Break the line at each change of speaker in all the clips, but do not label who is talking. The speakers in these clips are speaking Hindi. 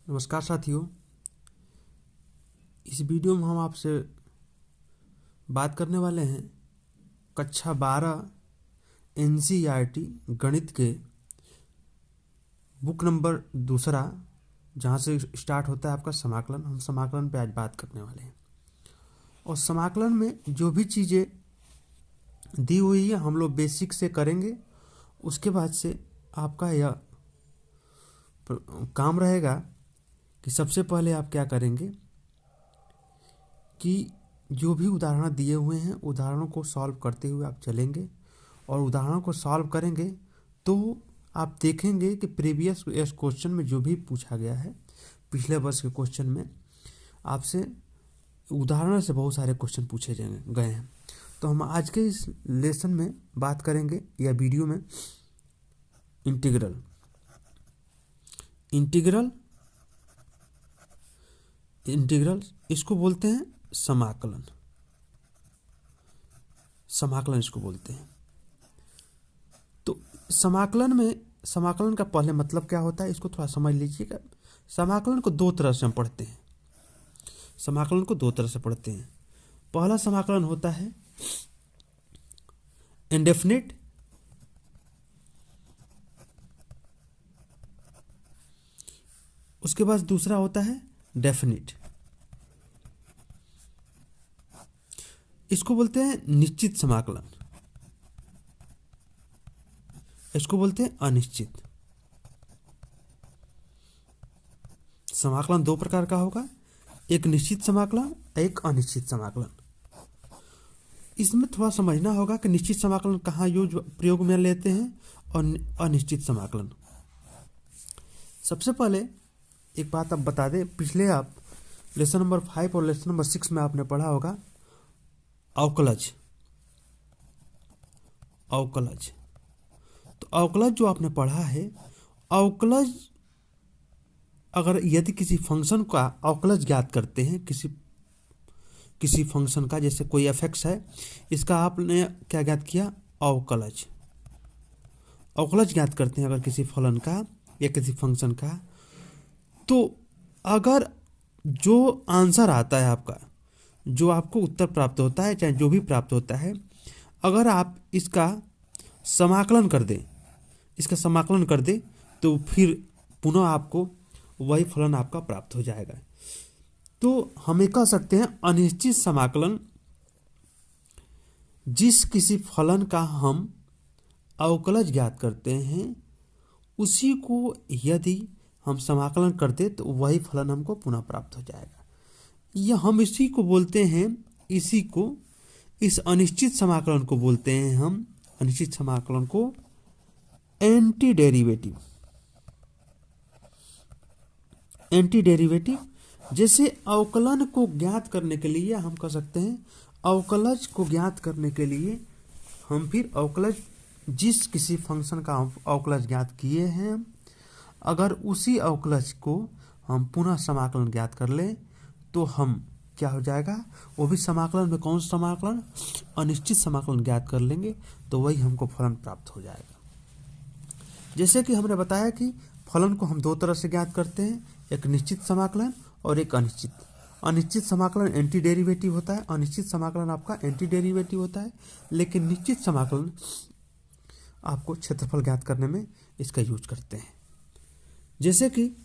नमस्कार साथियों। इस वीडियो में हम आपसे बात करने वाले हैं कक्षा 12 NCERT गणित के बुक नंबर 2 जहाँ से स्टार्ट होता है आपका समाकलन। हम समाकलन पे आज बात करने वाले हैं और समाकलन में जो भी चीज़ें दी हुई है हम लोग बेसिक से करेंगे। उसके बाद से आपका यह काम रहेगा कि सबसे पहले आप क्या करेंगे कि जो भी उदाहरण दिए हुए हैं उदाहरणों को सॉल्व करते हुए आप चलेंगे और उदाहरणों को सॉल्व करेंगे तो आप देखेंगे कि प्रीवियस क्वेश्चन में जो भी पूछा गया है पिछले वर्ष के क्वेश्चन में आपसे उदाहरण से बहुत सारे क्वेश्चन पूछे गए हैं। तो हम आज के इस लेसन में बात करेंगे या वीडियो में इंटीग्रल इसको बोलते हैं समाकलन इसको बोलते हैं। तो समाकलन का पहले मतलब क्या होता है इसको थोड़ा समझ लीजिएगा। समाकलन को दो तरह से हम पढ़ते हैं। पहला समाकलन होता है इंडेफिनिट, उसके बाद दूसरा होता है डेफिनिट। इसको बोलते हैं निश्चित समाकलन, इसको बोलते हैं अनिश्चित। समाकलन दो प्रकार का होगा, एक निश्चित समाकलन, एक अनिश्चित समाकलन। इसमें थोड़ा समझना होगा कि निश्चित समाकलन कहाँ प्रयोग में लेते हैं और अनिश्चित समाकलन। सबसे पहले एक बात आप बता दें, पिछले आप लेसन नंबर 5 और लेसन नंबर 6 में आपने पढ़ा होगा अवकलज। तो अवकलज जो आपने पढ़ा है, अवकलज अगर यदि किसी फंक्शन का अवकलज ज्ञात करते हैं, किसी फंक्शन का, जैसे कोई f(x) है, इसका आपने क्या ज्ञात किया, अवकलज ज्ञात करते हैं अगर किसी फलन का या किसी फंक्शन का। तो अगर जो आंसर आता है आपका, जो आपको उत्तर प्राप्त होता है, चाहे जो भी प्राप्त होता है, अगर आप इसका समाकलन कर दें तो फिर पुनः आपको वही फलन आपका प्राप्त हो जाएगा। तो हम कह सकते हैं अनिश्चित समाकलन जिस किसी फलन का हम अवकलज ज्ञात करते हैं उसी को यदि हम समाकलन करते तो वही फलन हमको पुनः प्राप्त हो जाएगा। यह हम इसी को बोलते हैं, इस अनिश्चित समाकलन को बोलते हैं हम, अनिश्चित समाकलन को एंटी डेरिवेटिव। जैसे अवकलन को ज्ञात करने के लिए हम कह सकते हैं, अवकलज को ज्ञात करने के लिए हम फिर अवकलज जिस किसी फंक्शन का अवकलज ज्ञात किए हैं, अगर उसी अवकलज को हम पुनः समाकलन ज्ञात कर लें तो हम क्या हो जाएगा, वो भी समाकलन में कौन सा समाकलन, अनिश्चित समाकलन ज्ञात कर लेंगे तो वही हमको फलन प्राप्त हो जाएगा। जैसे कि हमने बताया कि फलन को हम दो तरह से ज्ञात करते हैं, एक निश्चित समाकलन और एक अनिश्चित। अनिश्चित समाकलन एंटी डेरिवेटिव होता है, अनिश्चित समाकलन आपका एंटी डेरिवेटिव होता है, लेकिन निश्चित समाकलन आपको क्षेत्रफल ज्ञात करने में इसका यूज करते हैं। जैसे कि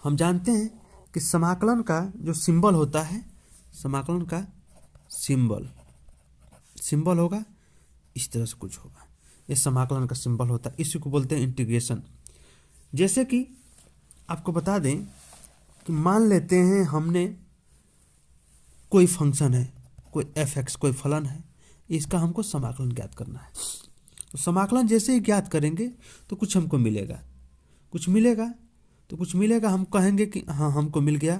हम जानते हैं कि समाकलन का जो सिंबल होता है, समाकलन का सिंबल होगा इस तरह से कुछ होगा, ये समाकलन का सिंबल होता है, इसी को बोलते हैं इंटीग्रेशन। जैसे कि आपको बता दें कि मान लेते हैं हमने कोई फंक्शन है, कोई f(x) कोई फलन है, इसका हमको समाकलन ज्ञात करना है। तो समाकलन जैसे ही ज्ञात करेंगे तो कुछ हमको मिलेगा, हम कहेंगे कि हाँ हमको मिल गया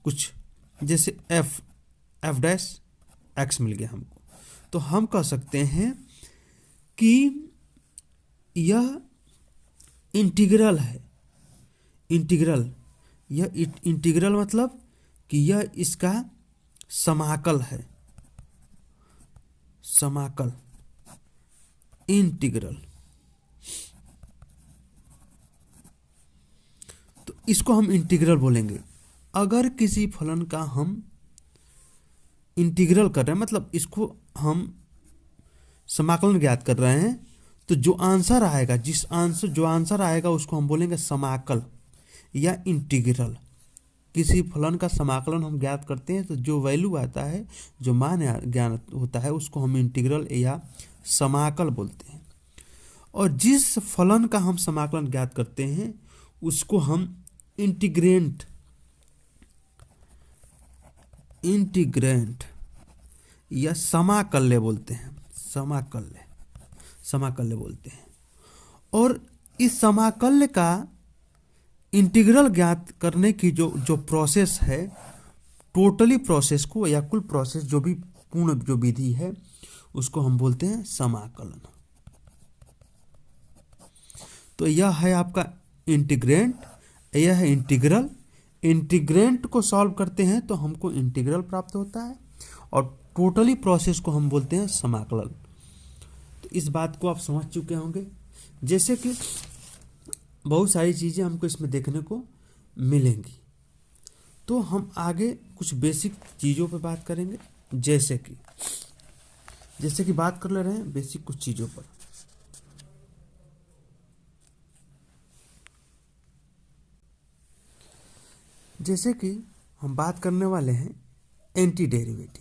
कुछ, जैसे f(x) मिल गया हमको। तो हम कह सकते हैं कि यह इंटीग्रल है। यह इंटीग्रल मतलब कि यह इसका समाकल है, इंटीग्रल। तो इसको हम इंटीग्रल बोलेंगे। अगर किसी फलन का हम इंटीग्रल कर रहे हैं, मतलब इसको हम समाकलन ज्ञात कर रहे हैं, तो जो आंसर आएगा, जो आंसर आएगा उसको हम बोलेंगे समाकल या इंटीग्रल। किसी फलन का समाकलन हम ज्ञात करते हैं तो जो वैल्यू आता है, जो मान ज्ञात होता है, उसको हम इंटीग्रल या समाकल बोलते हैं। और जिस फलन का हम समाकलन ज्ञात करते हैं उसको हम इंटीग्रेंट या समाकल्य बोलते हैं। समाकल्य बोलते हैं। और इस समाकल्य का इंटीग्रल ज्ञात करने की जो प्रोसेस है, टोटली प्रोसेस को या कुल प्रोसेस जो भी पूर्ण जो विधि है उसको हम बोलते हैं समाकलन। तो यह है आपका इंटीग्रेंट, यह है इंटीग्रल। इंटीग्रेंट को सॉल्व करते हैं तो हमको इंटीग्रल प्राप्त होता है और टोटली प्रोसेस को हम बोलते हैं समाकलन। तो इस बात को आप समझ चुके होंगे। जैसे कि बहुत सारी चीज़ें हमको इसमें देखने को मिलेंगी, तो हम आगे कुछ बेसिक चीज़ों पर बात करेंगे। जैसे कि बात कर ले रहे हैं बेसिक कुछ चीज़ों पर। जैसे कि हम बात करने वाले हैं एंटी डेरिवेटिव।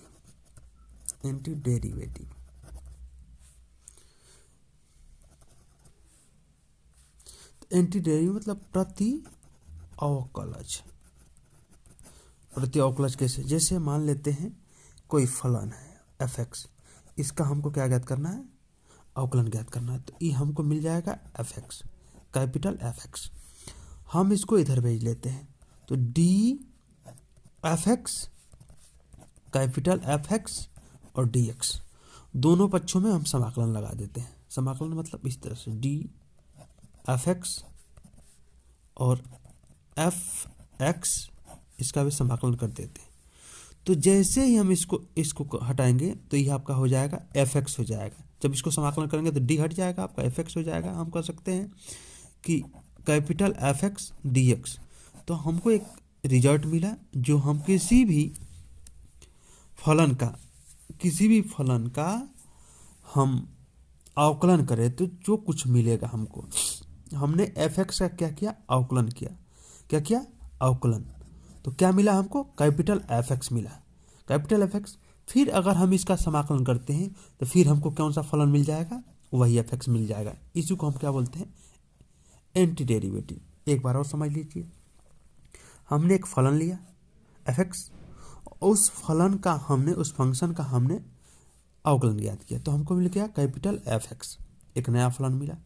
एंटी डेरिवेटिव मतलब प्रति अवकलज कैसे? जैसे मान लेते हैं कोई फलन है fx, इसका हमको क्या ज्ञात करना है? अवकलन ज्ञात करना है। तो ये हमको मिल जाएगा fx, कैपिटल fx। हम इसको इधर भेज लेते हैं तो d fx, कैपिटल fx और dx, दोनों पक्षों में हम समाकलन लगा देते हैं। समाकलन मतलब इस तरह से d fx और fx, इसका भी समाकलन कर देते हैं। तो जैसे ही हम इसको हटाएंगे तो ये आपका हो जाएगा fx हो जाएगा। जब इसको समाकलन करेंगे तो d हट जाएगा, आपका fx हो जाएगा। हम कह सकते हैं कि कैपिटल fx dx। तो हमको एक रिजल्ट मिला, जो हम किसी भी फलन का हम अवकलन करें तो जो कुछ मिलेगा हमको, हमने fx का क्या किया? अवकलन किया। क्या किया? अवकलन। तो क्या मिला हमको? कैपिटल fx मिला, कैपिटल fx। फिर अगर हम इसका समाकलन करते हैं तो फिर हमको कौन सा फलन मिल जाएगा? वही fx मिल जाएगा। इसी को हम क्या बोलते हैं? Anti derivative. एक बार और समझ लीजिए। हमने एक फलन लिया fx, उस फलन का उस फंक्शन का हमने अवकलन ज्ञात किया, तो हमको मिल गया कैपिटल fx, एक नया फलन मिला।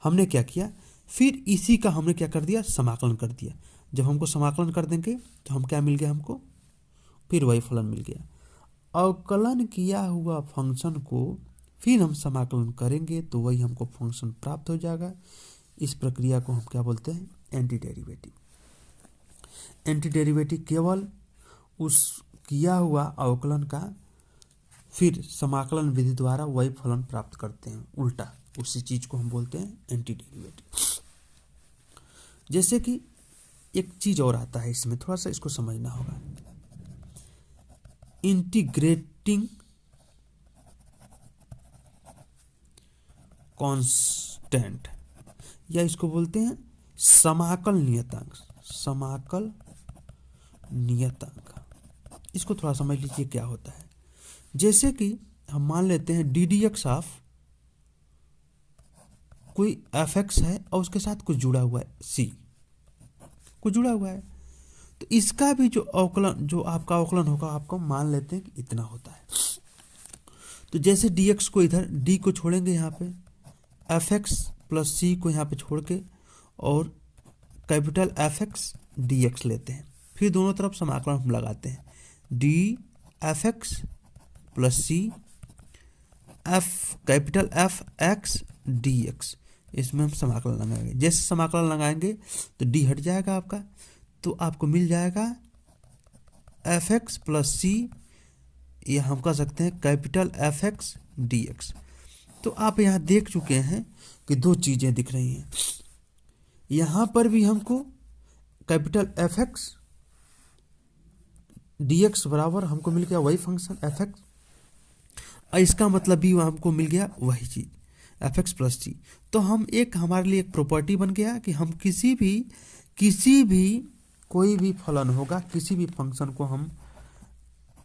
हमने क्या किया? फिर इसी का हमने क्या कर दिया? समाकलन कर दिया। जब हमको समाकलन कर देंगे तो हम क्या मिल गया? हमको फिर वही फलन मिल गया। अवकलन किया हुआ फंक्शन को फिर हम समाकलन करेंगे तो वही हमको फंक्शन प्राप्त हो जाएगा। इस प्रक्रिया को हम क्या बोलते हैं? Anti derivative. एंटी डेरिवेटिव केवल उस किया हुआ अवकलन का फिर समाकलन विधि द्वारा वही फलन प्राप्त करते हैं, उल्टा उसी चीज को हम बोलते हैं एंटी डेरिवेटिव। जैसे कि एक चीज और आता है इसमें, थोड़ा सा इसको समझना होगा। इंटीग्रेटिंग कांस्टेंट, या इसको बोलते हैं समाकल नियतांक। इसको थोड़ा समझ लीजिए क्या होता है। जैसे कि हम मान लेते हैं ddx ऑफ कोई fx है और उसके साथ कुछ जुड़ा हुआ है, c कुछ जुड़ा हुआ है, तो इसका भी जो आपका अवकलन होगा, आपको मान लेते हैं कि इतना होता है। तो जैसे dx को इधर d को छोड़ेंगे यहाँ पे, fx प्लस c को यहाँ पे छोड़ के और कैपिटल fx dx लेते हैं। फिर दोनों तरफ समाकलन हम लगाते हैं, d fx plus c capital fx dx, इसमें हम समाकलन लगाएंगे। जैसे समाकलन लगाएंगे तो d हट जाएगा आपका, तो आपको मिल जाएगा fx प्लस c, या हम कह सकते हैं कैपिटल fx dx। तो आप यहाँ देख चुके हैं कि दो चीज़ें दिख रही हैं। यहाँ पर भी हमको capital F x d x बराबर हमको मिल गया वही फंक्शन एफ एक्स, इसका मतलब भी हमको मिल गया वही चीज़ एफ एक्स प्लस जी। तो हम एक हमारे लिए एक प्रॉपर्टी बन गया कि हम किसी भी कोई भी फलन होगा, किसी भी फंक्शन को हम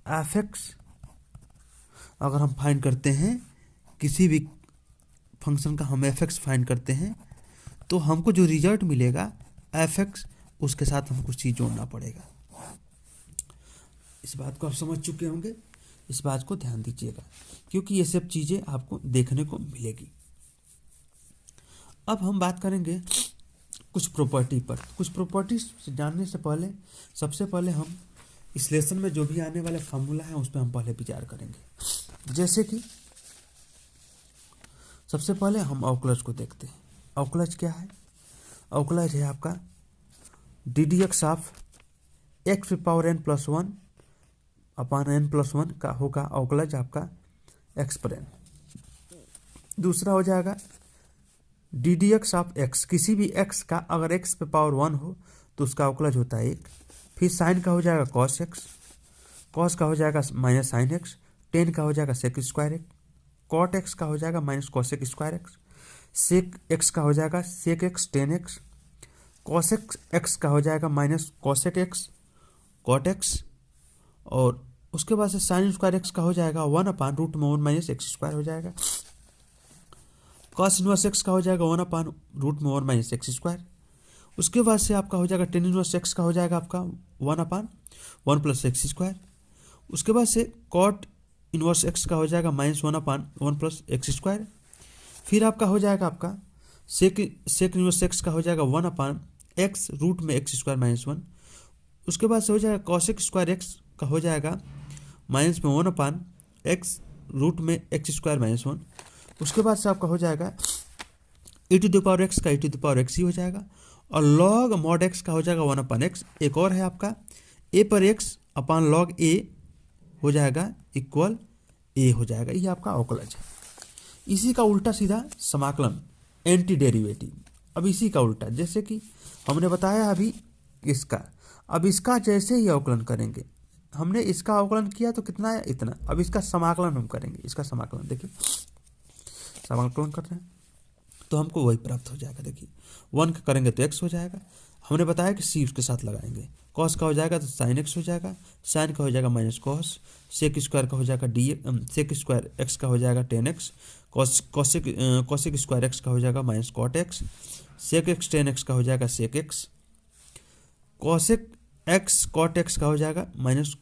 एफ एक्स अगर हम फाइंड करते हैं, किसी भी फंक्शन का हम एफ एक्स फाइंड करते हैं, तो हमको जो रिजल्ट मिलेगा एफ एक्स, उसके साथ हमको चीज़ जोड़ना पड़ेगा। इस बात को आप समझ चुके होंगे, इस बात को ध्यान दीजिएगा, क्योंकि ये सब चीज़ें आपको देखने को मिलेगी। अब हम बात करेंगे कुछ प्रॉपर्टी पर। कुछ प्रॉपर्टी जानने से पहले सबसे पहले हम इस लेसन में जो भी आने वाले फार्मूला हैं उस पर हम पहले विचार करेंगे। जैसे कि सबसे पहले हम अवकलज को देखते हैं। अवकलज क्या है? अवकलज है आपका d d x of x power n plus one upon n plus one का होगा अवकलज आपका एक्स पर एन। दूसरा हो जाएगा D d x of x, किसी भी एक्स का अगर एक्स पे पावर वन हो तो उसका अवकलज होता है एक। फिर साइन का हो जाएगा कॉस एक्स, कॉस का हो जाएगा माइनस साइन एक्स, टेन का हो जाएगा sec square x, cot x का हो जाएगा minus cosec square x, sec x का हो जाएगा sec x tan x, cosec x का हो जाएगा minus cosec x cot x, और उसके बाद से साइन स्क्वायर एक्स का हो जाएगा वन अपान रूट में वन माइनस एक्स स्क्वायर हो जाएगा। कॉस इनवर्स एक्स का हो जाएगा वन अपान रूट में वन माइनस एक्स स्क्वायर। उसके बाद से आपका हो जाएगा टेन इनवर्स एक्स का हो जाएगा आपका one upon one plus x square. उसके बाद से कॉट इनवर्स एक्स का हो जाएगा minus one upon one plus x square. फिर आपका हो जाएगा आपका सेक इनवर्स एक्स का हो जाएगा वन अपान एक्स रूट में एक्स स्क्वायर माइनस वन। उसके बाद से हो जाएगा कॉसेक स्क्वायर एक्स का हो जाएगा माइनस में वन अपान एक्स रूट में एक्स स्क्वायर माइनस वन। उसके बाद से आपका हो जाएगा ए टू द पावर एक्स का a to the power x ही हो जाएगा, और लॉग मॉड एक्स का हो जाएगा वन अपान एक्स। एक और है आपका ए पर एक्स अपान लॉग ए हो जाएगा इक्वल ए हो जाएगा। ये आपका अवकलज है। इसी का उल्टा सीधा समाकलन एंटी डेरिवेटिव। अब इसी का उल्टा, जैसे कि हमने बताया अभी इसका, अब इसका जैसे ही अवकलन करेंगे, हमने इसका अवकलन किया तो कितना है इतना, अब इसका समाकलन हम करेंगे। इसका समाकलन देखिए, समाकलन कर रहे हैं तो हमको वही प्राप्त हो जाएगा। देखिए वन का करेंगे तो एक्स हो जाएगा, हमने बताया कि सी उसके साथ लगाएंगे, कॉस का हो जाएगा तो साइन एक्स हो जाएगा, साइन का हो जाएगा माइनस कॉस, सेक स्क्वायर का हो जाएगा डी सेक स्क्वायर एक्स का हो जाएगा tan x, cosec square x का हो जाएगा minus cot x, sec x tan x का हो जाएगा sec x, cosec x cot x का हो जाएगा minus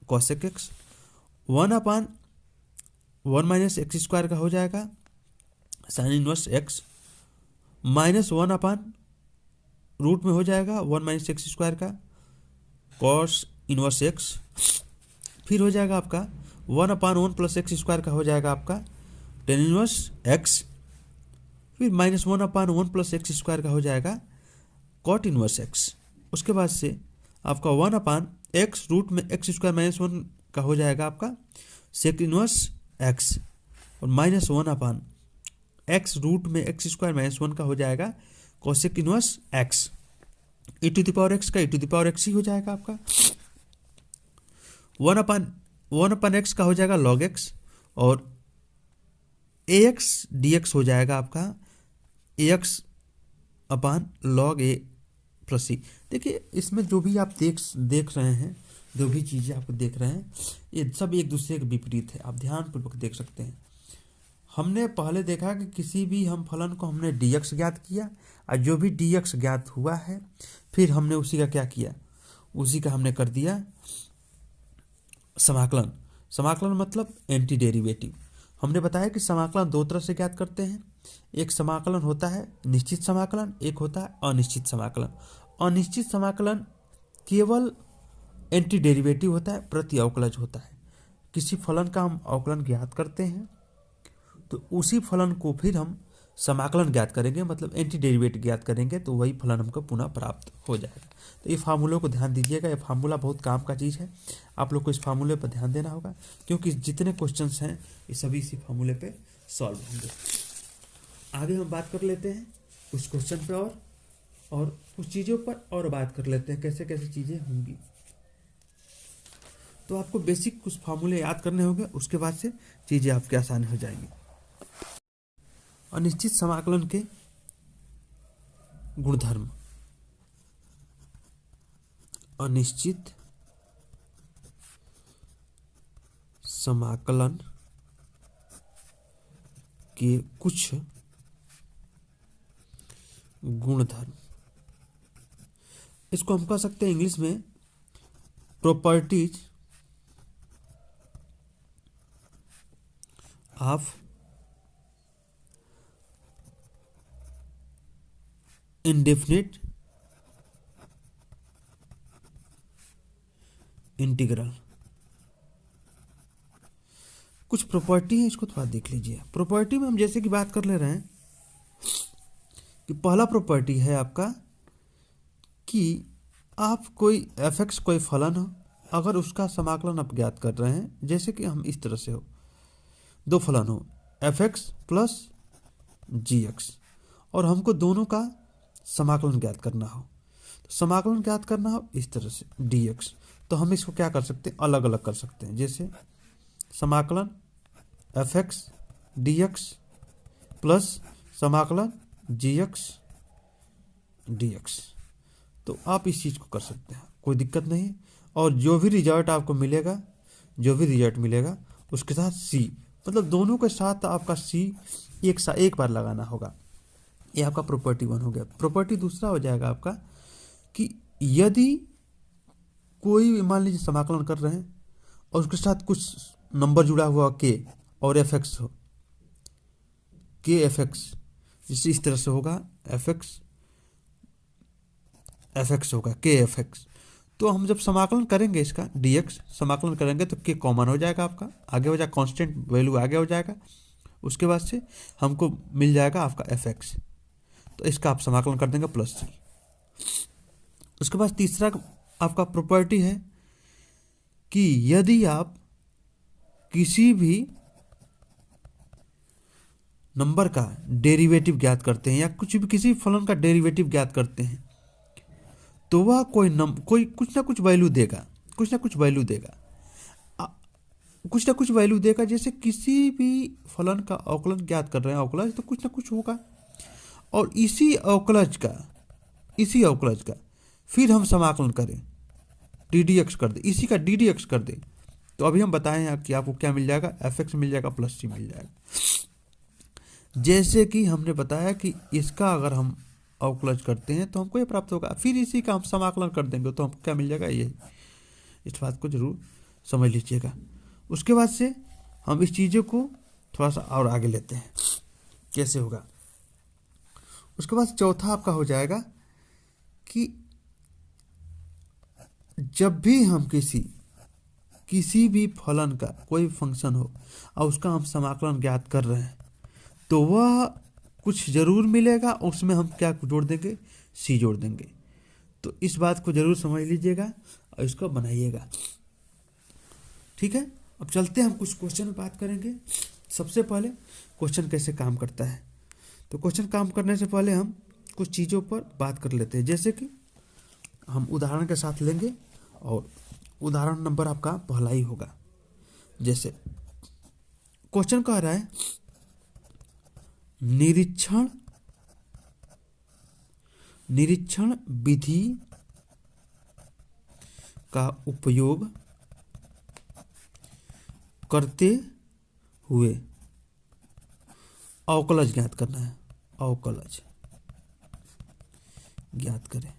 cosec x, one upon one minus x square का हो जाएगा sine inverse x, minus one upon root में हो जाएगा वन माइनस एक्स स्क्वायर का कॉस इनवर्स एक्स। फिर हो जाएगा आपका one upon one plus x square का हो जाएगा आपका टेन इनवर्स एक्स। फिर minus one upon one plus x square का हो जाएगा कॉट इनवर्स एक्स। उसके बाद से आपका वन अपान एक्स रूट में एक्स स्क्वायर माइनस वन का हो जाएगा आपका सेक इनवर्स एक्स, और minus one upon x root में एक्स स्क्वायर माइनस वन का हो जाएगा cosec inverse x. A to the power x का a to the power x ही हो जाएगा आपका, वन अपान एक्स का हो जाएगा लॉग एक्स, और ए एक्स डी एक्स हो जाएगा आपका ए एक्स अपान लॉग ए प्लस सी। देखिए इसमें जो भी आप देख रहे हैं, जो भी चीज़ें आप देख रहे हैं, ये सब एक दूसरे के विपरीत है, आप ध्यानपूर्वक देख सकते हैं। हमने पहले देखा कि किसी भी हम फलन को हमने dx ज्ञात किया, और जो भी dx ज्ञात हुआ है फिर हमने उसी का क्या किया, उसी का हमने कर दिया समाकलन। समाकलन मतलब एंटी डेरिवेटिव। हमने बताया कि समाकलन दो तरह से ज्ञात करते हैं, एक समाकलन होता है निश्चित समाकलन, एक होता है अनिश्चित समाकलन। अनिश्चित समाकलन केवल एंटी डेरिवेटिव होता है, प्रति अवकलज होता है। किसी फलन का हम अवकलन ज्ञात करते हैं तो उसी फलन को फिर हम समाकलन ज्ञात करेंगे, मतलब एंटी डेरिवेटिव ज्ञात करेंगे, तो वही फलन हमको पुनः प्राप्त हो जाएगा। तो ये फार्मूले को ध्यान दीजिएगा, ये फार्मूला बहुत काम का चीज़ है, आप लोग को इस फार्मूले पर ध्यान देना होगा, क्योंकि जितने क्वेश्चंस हैं ये सभी इसी फार्मूले पे सॉल्व होंगे। आगे हम बात कर लेते हैं कुछ क्वेश्चन पे और। और कुछ चीज़ों पर और बात कर लेते हैं कैसे कैसे चीज़ें होंगी। तो आपको बेसिक कुछ फार्मूले याद करने होंगे, उसके बाद से चीज़ें आपकी आसान हो जाएंगी। अनिश्चित समाकलन के गुणधर्म। अनिश्चित समाकलन के कुछ गुणधर्म, इसको हम कह सकते हैं इंग्लिश में प्रॉपर्टीज ऑफ इंडेफिनिट इंटीग्रल। कुछ प्रॉपर्टी है, इसको थोड़ा देख लीजिए। प्रॉपर्टी में हम जैसे कि बात कर ले रहे हैं कि पहला प्रॉपर्टी है आपका कि आप कोई एफ एक्स कोई फलन हो, अगर उसका समाकलन आप ज्ञात कर रहे हैं, जैसे कि हम इस तरह से हो, दो फलन हो एफ एक्स प्लस जी एक्स, और हमको दोनों का समाकलन ज्ञात करना हो, तो समाकलन ज्ञात करना हो इस तरह से डी एक्स, तो हम इसको क्या कर सकते हैं, अलग अलग कर सकते हैं। जैसे समाकलन F x d x plus समाकलन जी एक्स डी एक्स, तो आप इस चीज़ को कर सकते हैं, कोई दिक्कत नहीं। और जो भी रिजल्ट आपको मिलेगा, जो भी रिजल्ट मिलेगा उसके साथ सी, मतलब दोनों के साथ आपका सी एक बार लगाना होगा। ये आपका प्रॉपर्टी 1 हो गया। प्रॉपर्टी दूसरा हो जाएगा आपका कि यदि कोई मान लीजिए समाकलन कर रहे हैं और उसके साथ कुछ नंबर जुड़ा हुआ के और एफ एक्स हो, के एफ एक्स, जिससे इस तरह से होगा एफ एक्स होगा के एफ एक्स, तो हम जब समाकलन करेंगे इसका डी एक्स समाकलन करेंगे तो के कॉमन हो जाएगा, आपका आगे हो जाएगा, कांस्टेंट वैल्यू आगे हो जाएगा, उसके बाद से हमको मिल जाएगा आपका एफ एक्स, तो इसका आप समाकलन कर देंगे प्लस सी। उसके बाद तीसरा आपका प्रॉपर्टी है कि यदि आप किसी भी नंबर का डेरिवेटिव ज्ञात करते हैं या कुछ भी किसी फलन का डेरिवेटिव ज्ञात करते हैं, तो वह कोई कुछ ना कुछ वैल्यू देगा, कुछ ना कुछ वैल्यू देगा। जैसे किसी भी फलन का अवकलन ज्ञात कर रहे हैं, अवकलज, तो कुछ ना कुछ होगा, और इसी अवकलज का फिर हम समाकलन करें, डी डी एक्स कर दे, इसी का डी डी एक्स कर दे, तो अभी हम बताएं कि आपको क्या मिल जाएगा, एफ एक्स मिल जाएगा प्लस सी मिल जाएगा। जैसे कि हमने बताया कि इसका अगर हम अवकलज करते हैं तो हमको ये प्राप्त होगा, फिर इसी का हम समाकलन कर देंगे तो हमको क्या मिल जाएगा, ये। इस बात को जरूर समझ लीजिएगा। उसके बाद से हम इस चीज़ों को थोड़ा सा और आगे लेते हैं कैसे होगा। उसके बाद चौथा आपका हो जाएगा कि जब भी हम किसी भी फलन का कोई फंक्शन हो और उसका हम समाकलन ज्ञात कर रहे हैं, तो वह कुछ जरूर मिलेगा, उसमें हम क्या जोड़ देंगे, सी जोड़ देंगे। तो इस बात को जरूर समझ लीजिएगा और इसको बनाइएगा, ठीक है। अब चलते हैं, हम कुछ क्वेश्चन बात करेंगे। सबसे पहले क्वेश्चन कैसे काम करता है, तो क्वेश्चन काम करने से पहले हम कुछ चीज़ों पर बात कर लेते हैं। जैसे कि हम उदाहरण के साथ लेंगे और उदाहरण नंबर आपका पहला ही होगा। जैसे क्वेश्चन कह रहा है निरीक्षण विधि का उपयोग करते हुए अवकलज ज्ञात करना है, अवकलज ज्ञात करें।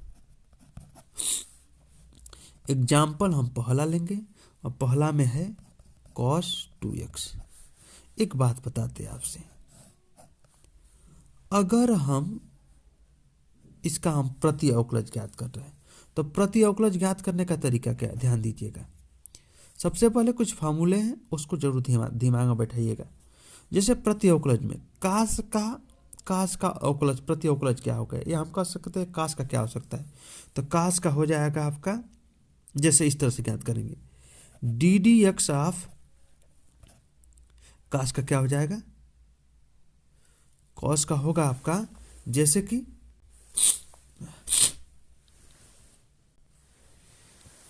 एग्जाम्पल हम पहला लेंगे और पहला में है cos 2x। एक बात बताते हैं आपसे, अगर हम इसका हम प्रति अवकलज ज्ञात कर रहे हैं, तो प्रति अवकलज ज्ञात करने का तरीका क्या है, ध्यान दीजिएगा। सबसे पहले कुछ फार्मूले हैं, उसको जरूर दिमाग में बैठाइएगा। जैसे प्रति अवकलज में कास का अवकलज प्रति अवकलज क्या होगा, या हम कह सकते हैं कास का क्या हो सकता है, तो कास का हो जाएगा आपका, जैसे इस तरह से ज्ञात करेंगे, डी डी एक्स ऑफ कास का क्या हो जाएगा, कॉस का होगा आपका, जैसे कि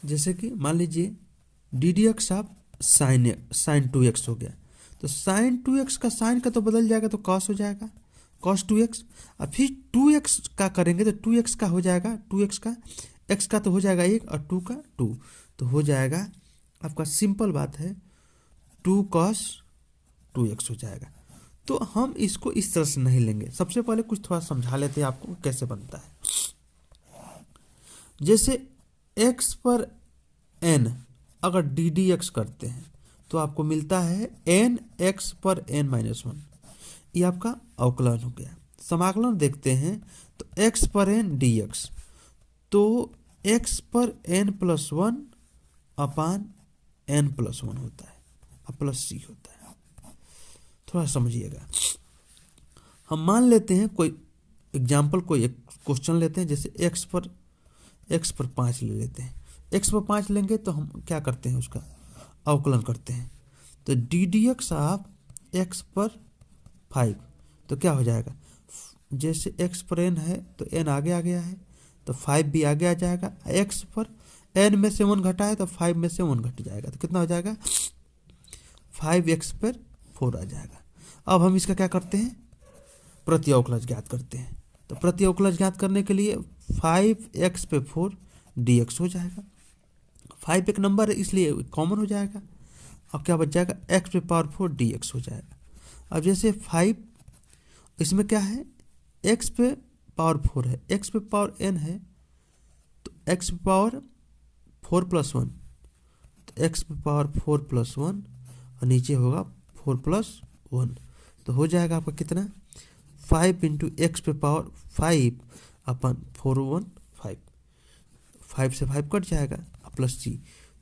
जैसे कि मान लीजिए डी डी एक्स आप साइन 2x हो गया, तो साइन 2x का साइन का तो बदल जाएगा तो कॉस हो जाएगा, कॉस 2x। और फिर 2x का करेंगे तो 2x का हो जाएगा, 2x का x का तो हो जाएगा 1 और 2 का 2, तो हो जाएगा आपका सिंपल बात है 2 cos 2x हो जाएगा। तो हम इसको इस तरह से नहीं लेंगे, सबसे पहले कुछ थोड़ा समझा लेते हैं आपको कैसे बनता है। जैसे x पर n अगर डी डी एक्स करते हैं तो आपको मिलता है n x पर n-1, ये आपका अवकलन हो गया। समाकलन देखते हैं तो x पर n dx, तो x पर n+1 अपान n+1 होता है और प्लस c होता है। थोड़ा समझिएगा, हम मान लेते हैं कोई एग्जाम्पल, कोई एक क्वेश्चन लेते हैं, जैसे x पर 5 ले लेते हैं। x पर 5 लेंगे तो हम क्या करते हैं, उसका अवकलन करते हैं। तो डी डी एक्स आप x पर 5, तो क्या हो जाएगा, जैसे x पर n है तो n आगे आ गया है तो 5 भी आगे आ जाएगा, x पर n में से 1 घटा है तो 5 में से 1 घट जाएगा, तो कितना हो जाएगा 5x पर 4 आ जाएगा। अब हम इसका क्या करते हैं, प्रति अवकलज ज्ञात करते हैं। तो प्रति अवकलज ज्ञात करने के लिए 5x पे 4 dx हो जाएगा। 5 एक नंबर है इसलिए कॉमन हो जाएगा। अब क्या बच जाएगा, x पे पावर 4 dx हो जाएगा। अब जैसे 5 इसमें क्या है, x पे पावर 4 है, x पे पावर n है तो x पे पावर 4+1, तो x पे पावर 4+1 और नीचे होगा 4+1, तो हो जाएगा आपका कितना 5 इंटू एक्स पे पावर 5 अपन 415, 5 से 5 कट जाएगा प्लस सी,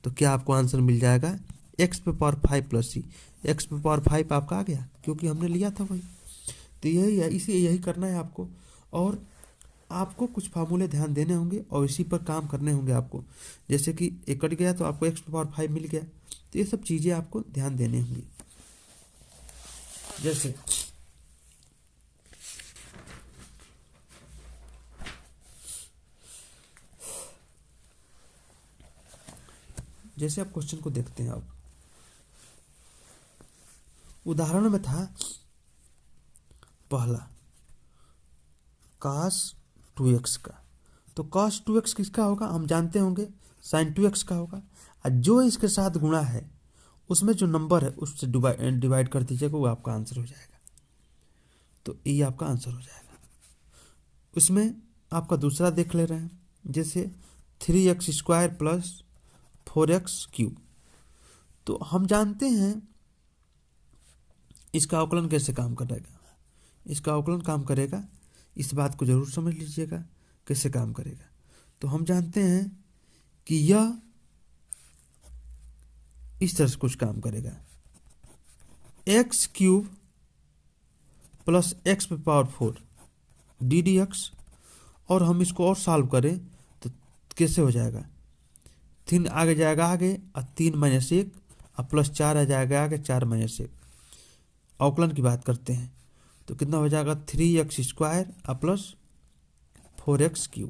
तो क्या आपको आंसर मिल जाएगा x पे पावर 5 प्लस सी। x पे पावर 5 आपका आ गया क्योंकि हमने लिया था वही। तो यही है, इसे यही करना है आपको, और आपको कुछ फार्मूले ध्यान देने होंगे और इसी पर काम करने होंगे आपको। जैसे कि एक कट गया तो आपको x पे पावर 5 मिल गया, तो ये सब चीज़ें आपको ध्यान देने होंगी। जैसे आप क्वेश्चन को देखते हैं, आप उदाहरण में था पहला cos 2x का, तो cos 2x किसका होगा हम जानते होंगे, sin 2x का होगा, और जो इसके साथ गुणा है उसमें जो नंबर है उससे डिवाइड कर दीजिएगा, वो आपका आंसर हो जाएगा। तो ये आपका आंसर हो जाएगा। उसमें आपका दूसरा देख ले रहे हैं, जैसे 3x² प्लस 4x³, तो हम जानते हैं इसका अवकलन कैसे काम करेगा। इसका अवकलन काम करेगा, इस बात को जरूर समझ लीजिएगा कैसे काम करेगा। तो हम जानते हैं कि यह इस तरह से कुछ काम करेगा, x³ प्लस x पे पावर 4 ddx, और हम इसको और सॉल्व करें तो कैसे हो जाएगा, 3 आगे जाएगा आगे और 3 - 1 और प्लस 4 आ जाएगा आगे 4 - 1। अवकलन की बात करते हैं तो कितना हो जाएगा 3x² और प्लस 4x³।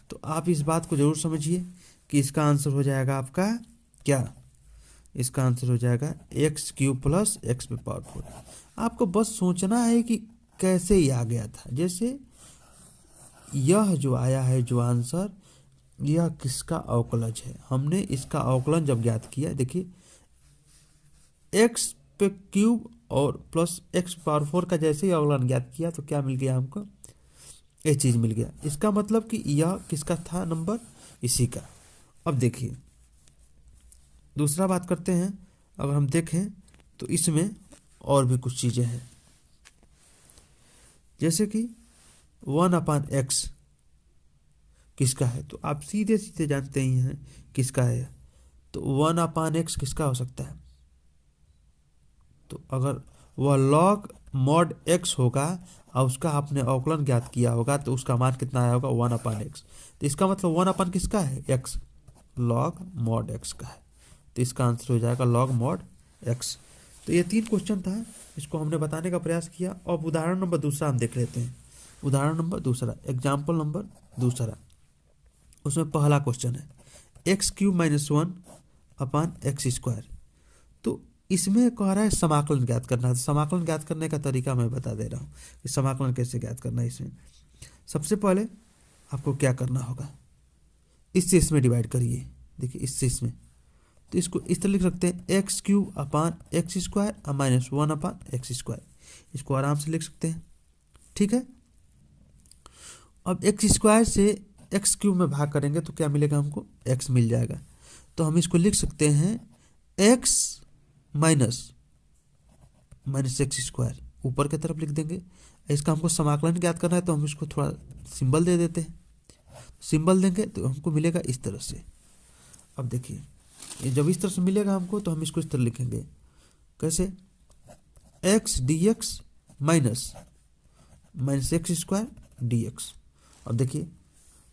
तो आप इस बात को जरूर समझिए कि इसका आंसर हो जाएगा आपका क्या, इसका आंसर हो जाएगा x³ प्लस x पे पावर 4। आपको बस सोचना है कि कैसे ये आ गया था। जैसे यह जो आया है जो आंसर, यह किसका अवकलज है, हमने इसका अवकलन जब ज्ञात किया, देखिए x पे क्यूब और प्लस x पावर 4 का जैसे ही अवकलन ज्ञात किया तो क्या मिल गया हमको, ये चीज़ मिल गया। इसका मतलब कि यह किसका था नंबर, इसी का। अब देखिए दूसरा बात करते हैं, अगर हम देखें तो इसमें और भी कुछ चीज़ें हैं, जैसे कि 1/x किसका है, तो आप सीधे सीधे जानते ही हैं किसका है। तो 1/x किसका हो सकता है, तो अगर वह log mod x होगा और उसका आपने अवकलन ज्ञात किया होगा तो उसका मान कितना आया होगा 1/x। तो इसका मतलब 1 किसका है, x, log mod x का है, तो इसका आंसर हो जाएगा log mod x। तो ये 3 क्वेश्चन था, इसको हमने बताने का प्रयास किया। अब उदाहरण नंबर दूसरा हम देख लेते हैं। उदाहरण नंबर दूसरा, एग्जाम्पल नंबर दूसरा, उसमें पहला क्वेश्चन है x cube minus one upon x square. तो इसमें कह रहा है समाकलन ज्ञात करना है। तो समाकलन ज्ञात करने का तरीका मैं बता दे रहा हूँ कि समाकलन कैसे ज्ञात करना है। इसमें सबसे पहले आपको क्या करना होगा, इससे इसमें डिवाइड करिए। देखिए इससे इसमें, तो इसको इस तरह लिख सकते हैं एक्स क्यूब अपान x square minus one upon x square. इसको आराम से लिख सकते हैं, ठीक है। अब एक्स स्क्वायर से एक्स क्यूब में भाग करेंगे तो क्या मिलेगा, हमको एक्स मिल जाएगा। तो हम इसको लिख सकते हैं एक्स माइनस एक्स स्क्वायर, ऊपर की तरफ लिख देंगे। इसका हमको समाकलन ज्ञात करना है तो हम इसको थोड़ा सिंबल दे देते हैं। सिंबल देंगे तो हमको मिलेगा इस तरह से। अब देखिए जब इस तरह से मिलेगा हमको तो हम इसको इस तरह लिखेंगे, कैसे, x d x minus x square D x. अब देखिए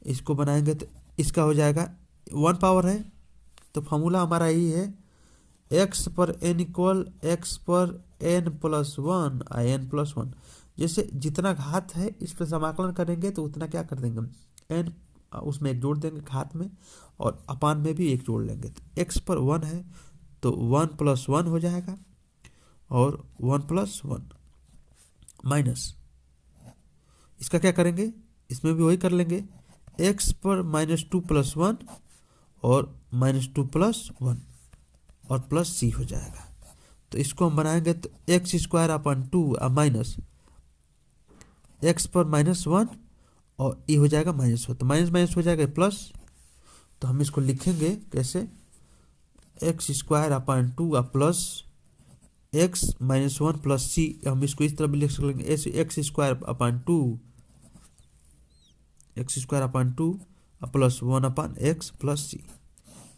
इसको बनाएंगे तो इसका हो जाएगा वन पावर है, तो फॉर्मूला हमारा यही है एक्स पर एन इक्वल एक्स पर n plus one I n plus one. जैसे जितना घात है इस पर समाकलन करेंगे तो उतना क्या कर देंगे, एन उसमें एक जोड़ देंगे घात में, और अपान में भी एक जोड़ लेंगे। तो एक्स पर वन है तो वन प्लस वन हो जाएगा, और वन प्लस वन माइनस इसका क्या करेंगे, इसमें भी वही कर लेंगे, एक्स पर माइनस टू प्लस वन और माइनस टू प्लस वन और प्लस सी हो जाएगा। तो इसको हम बनाएंगे तो x square upon two minus x पर माइनस वन और ये हो जाएगा माइनस वन, तो माइनस माइनस हो जाएगा प्लस। तो हम इसको लिखेंगे कैसे, x square upon two plus x minus one plus c. हम इसको इस तरह भी लिख सकेंगे x square upon two plus one upon x plus c.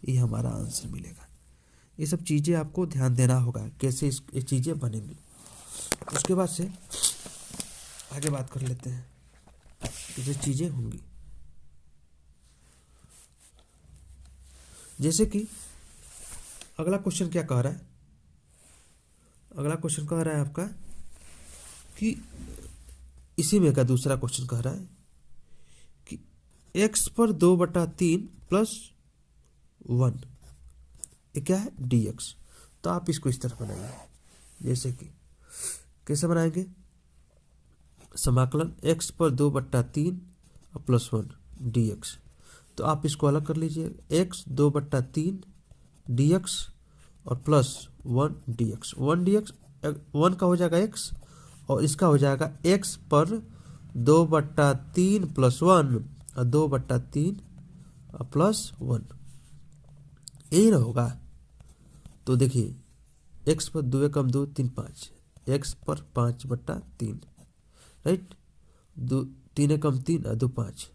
ये हमारा आंसर मिलेगा। ये सब चीज़ें आपको ध्यान देना होगा कैसे ये चीज़ें बनेंगी। उसके बाद से आगे बात कर लेते हैं कैसे चीज़ें होंगी। जैसे कि अगला क्वेश्चन क्या कह रहा है, अगला क्वेश्चन कह रहा है आपका कि इसी में का दूसरा क्वेश्चन कह रहा है कि x पर 2/3 प्लस वन, ये क्या है, dx। तो आप इसको इस तरह बनाइए, जैसे कि कैसे बनाएंगे, समाकलन x पर 2/3 प्लस वन dx। तो आप इसको अलग कर लीजिए, x 2/3 dx और प्लस वन dx। वन का हो जाएगा x और इसका हो जाएगा x पर 2/3 प्लस वन और 2/3 प्लस वन, यही ना होगा। तो देखिए x पर 2 कम 2 3 5, x पर 5/3, राइट, 3 कम 3 2 5,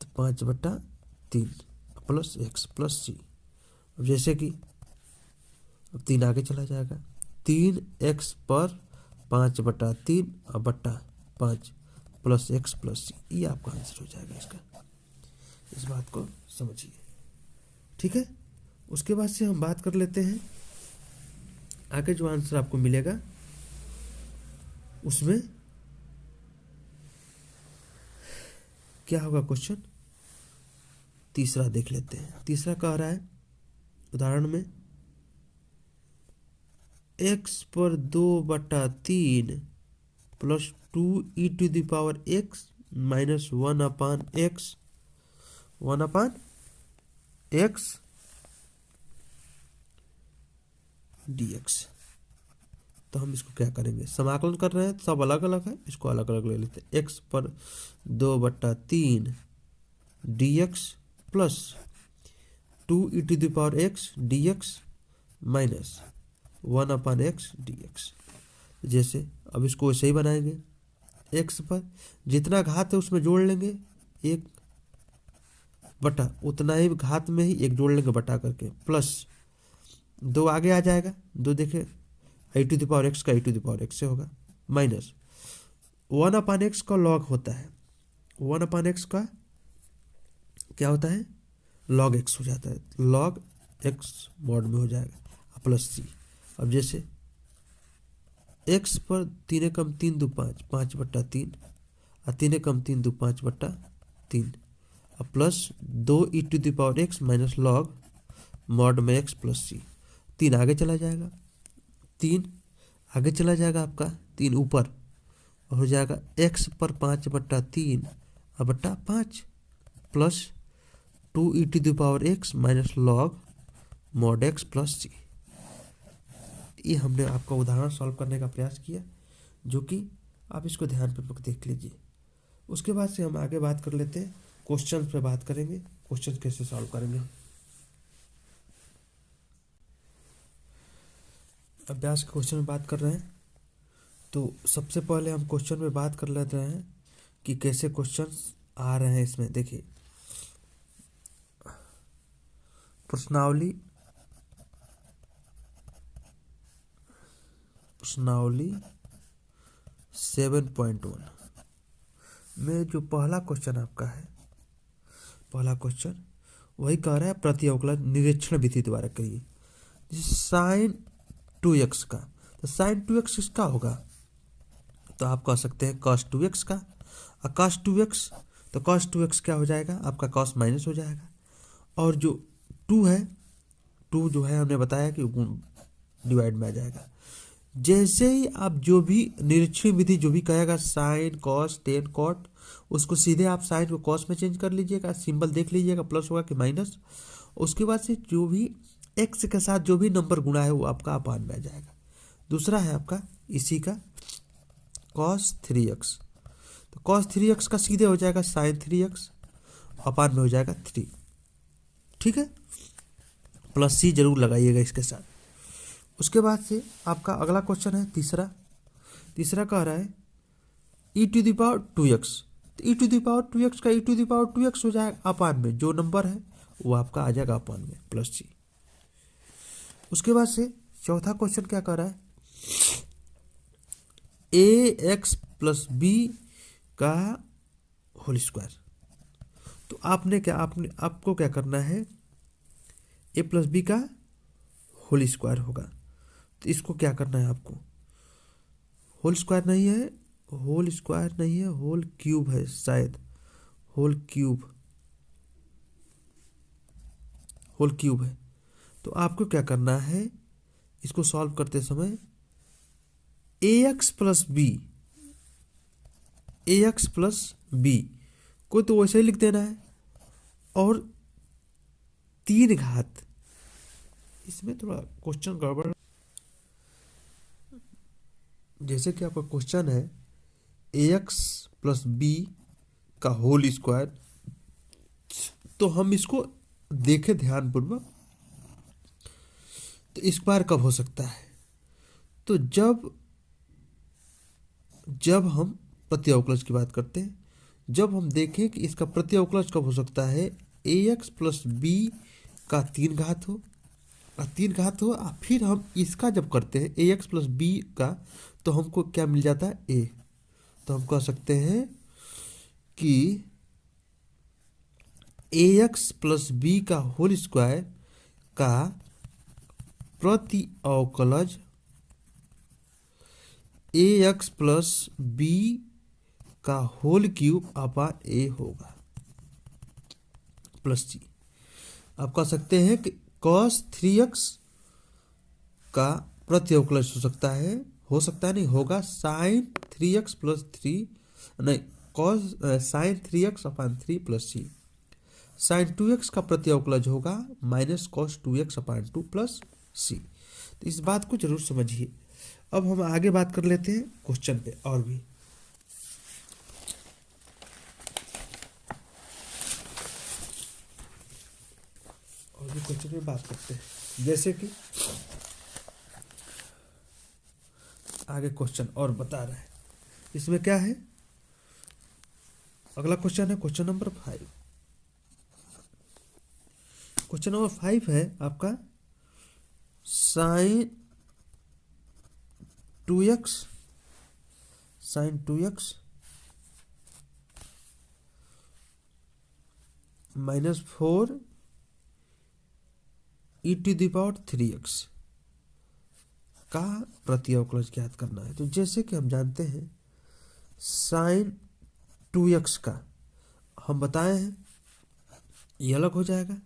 तो 5/3 प्लस एक्स प्लस सी। अब जैसे कि अब 3 आगे चला जाएगा, 3x पर 5/3 और बट्टा 5 प्लस एक्स प्लस सी, ये आपका आंसर हो जाएगा इसका। इस बात को समझिए, ठीक है। उसके बाद से हम बात कर लेते हैं आगे जो आंसर आपको मिलेगा उसमें क्या होगा क्वेश्चन। तीसरा देख लेते हैं। तीसरा कह रहा है उदाहरण में x पर 2/3 plus 2e⁻x minus 1/x dx। तो हम इसको क्या करेंगे, समाकलन कर रहे हैं तो सब अलग अलग है, इसको अलग अलग ले लेते हैं। x पर 2/3 dx plus 2e⁻x dx minus 1/x dx। जैसे अब इसको वैसे ही बनाएंगे, x पर जितना घात है उसमें जोड़ लेंगे एक बटा, उतना ही घात में ही एक जोड़ लेंगे बटा करके, प्लस 2 आगे आ जाएगा, 2 देखे e⁻x का e⁻x से होगा, माइनस 1/x का लॉग होता है, 1/x का क्या होता है, log x हो जाता है, log x मॉड में हो जाएगा प्लस सी। अब जैसे x पर 3 कम 3 2 5, 5/3 और 3 कम 3 2 5/3 plus 2e⁻x minus log mod में x प्लस सी। 3 आगे चला जाएगा, 3 आगे चला जाएगा, आपका 3 ऊपर हो जाएगा x पर 5/3 बट्टा 5 plus 2e⁻x minus log mod x plus c. ये हमने आपका उदाहरण सॉल्व करने का प्रयास किया, जो कि आप इसको ध्यानपूर्वक देख लीजिए। उसके बाद से हम आगे बात कर लेते हैं, क्वेश्चन पे बात करेंगे, क्वेश्चन कैसे सॉल्व करेंगे। अभ्यास के क्वेश्चन में बात कर रहे हैं, तो सबसे पहले हम क्वेश्चन में बात कर लेते हैं कि कैसे क्वेश्चन आ रहे हैं। इसमें देखिए, प्रश्नावली 7.1 में जो पहला क्वेश्चन आपका है, पहला क्वेश्चन वही कह रहा है प्रति अवकलन निरीक्षण विधि द्वारा करिए। साइन 2x का, तो साइन 2x किसका होगा, तो आप कह सकते हैं cos 2x का। और cos 2x, तो cos 2x क्या हो जाएगा, आपका cos माइनस हो जाएगा। और जो 2 है, 2 जो है हमने बताया कि डिवाइड में आ जाएगा। जैसे ही आप जो भी निरीक्षण विधि जो भी कहेगा साइन कॉस टेन कॉट, उसको सीधे आप साइन को कॉस में चेंज कर लीजिएगा, सिंबल देख लीजिएगा प्लस होगा कि माइनस। उसके बाद से जो भी एक्स के साथ जो भी नंबर गुणा है वो आपका अपान में आ जाएगा। दूसरा है आपका इसी का cos 3x, तो cos 3x का सीधे हो जाएगा साइन 3x, अपान में हो जाएगा 3। ठीक है, प्लस सी जरूर लगाइएगा इसके साथ। उसके बाद से आपका अगला क्वेश्चन है तीसरा कह रहा है e⁻2x, तो e⁻2x का e⁻2x हो जाएगा अपान में, जो नंबर है वो आपका आ जाएगा अपान में प्लस सी। उसके बाद से चौथा क्वेश्चन क्या कह रहा है, ax प्लस बी का होल स्क्वायर। तो आपको क्या करना है, a प्लस बी का होल स्क्वायर होगा। तो इसको क्या करना है आपको, होल स्क्वायर नहीं है, होल क्यूब है शायद, होल क्यूब है। तो आपको क्या करना है, इसको सॉल्व करते समय ax प्लस बी को तो वैसे ही लिख देना है, और 3 घात, इसमें थोड़ा क्वेश्चन गड़बड़। जैसे कि आपका क्वेश्चन है ax प्लस बी का होल स्क्वायर, तो हम इसको देखें ध्यानपूर्वक। तो स्क्वायर कब हो सकता है, तो जब हम प्रति अवकलज की बात करते हैं, जब हम देखें कि इसका प्रति अवकलज कब हो सकता है, ax प्लस बी का 3 घात हो, और फिर हम इसका जब करते हैं ax प्लस बी का, तो हमको क्या मिल जाता है a। तो हम कह सकते हैं कि ax प्लस बी का होल स्क्वायर का प्रति अवकलज ax प्लस बी का होल क्यूब अपान a होगा प्लस सी। आप कह सकते हैं कि cos 3x का प्रति अवकलज हो सकता है नहीं होगा साइन 3x प्लस 3, नहीं cos साइन 3x अपान 3 प्लस सी। साइन 2x का प्रति अवकलज होगा माइनस cos 2x अपान 2 प्लस सी। तो इस बात को जरूर समझिए। अब हम आगे बात कर लेते हैं क्वेश्चन पे, और भी क्वेश्चन पे बात करते हैं। जैसे कि आगे क्वेश्चन और बता रहा है, इसमें क्या है, अगला क्वेश्चन है क्वेश्चन नंबर 5। क्वेश्चन नंबर 5 है आपका साइन 2x माइनस 4 e⁻3x का प्रति अवकलज ज्ञात करना है। तो जैसे कि हम जानते हैं साइन 2x का हम बताए हैं ये अलग हो जाएगा,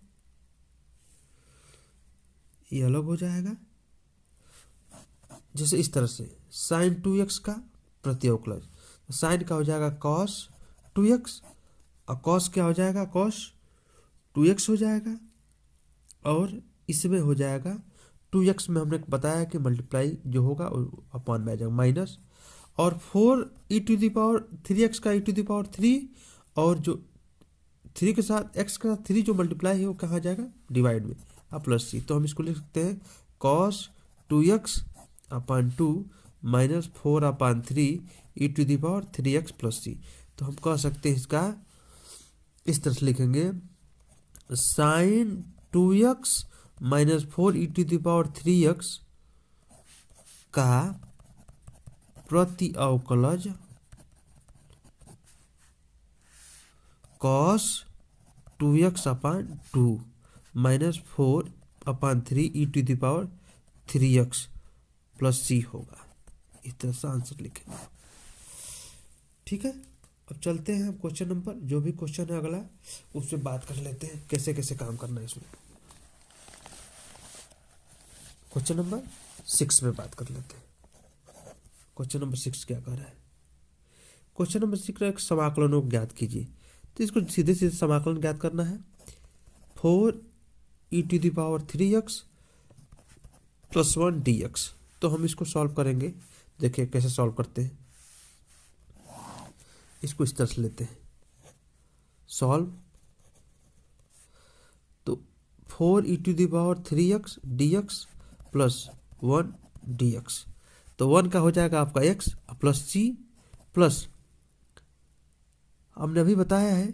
ये अलग हो जाएगा। जैसे इस तरह से साइन 2x का प्रति अवकलज, तो साइन का हो जाएगा कॉस 2x और कॉस क्या हो जाएगा, कॉस 2x हो जाएगा। और इसमें हो जाएगा 2x में हमने बताया कि मल्टीप्लाई जो होगा वो अपॉन में आ जाएगा माइनस, और 4e⁻3x का e⁻3 और जो 3 के साथ x का 3 जो मल्टीप्लाई है वो कहाँ जाएगा, डिवाइड में, अब प्लस c। तो हम इसको लिख सकते हैं cos 2x upon 2 minus 4/3 e⁻3x plus c। तो हम कह सकते हैं इसका इस तरह से लिखेंगे, साइन 2x माइनस 4 e⁻3x का प्रति अवकलज cos 2x upon 2 minus 4/3 e⁻3x plus c होगा। इस तरह से आंसर लिखेंगे। ठीक है, अब चलते हैं हम क्वेश्चन नंबर, जो भी क्वेश्चन है अगला उस पर बात कर लेते हैं कैसे कैसे काम करना है इसमें। क्वेश्चन नंबर 6 में बात कर लेते हैं। क्वेश्चन नंबर 6 क्या कह रहा है, क्वेश्चन नंबर 6 एक समाकलनों को ज्ञात कीजिए। तो इसको सीधे सीधे समाकलन ज्ञात करना है, 4e⁻3x प्लस 1 dx। तो हम इसको सॉल्व करेंगे, देखिए कैसे सॉल्व करते हैं। इसको इस तरह से लेते हैं सॉल्व, तो 4e⁻3x dx प्लस 1 dx, तो 1 का हो जाएगा आपका x प्लस c प्लस, हमने अभी बताया है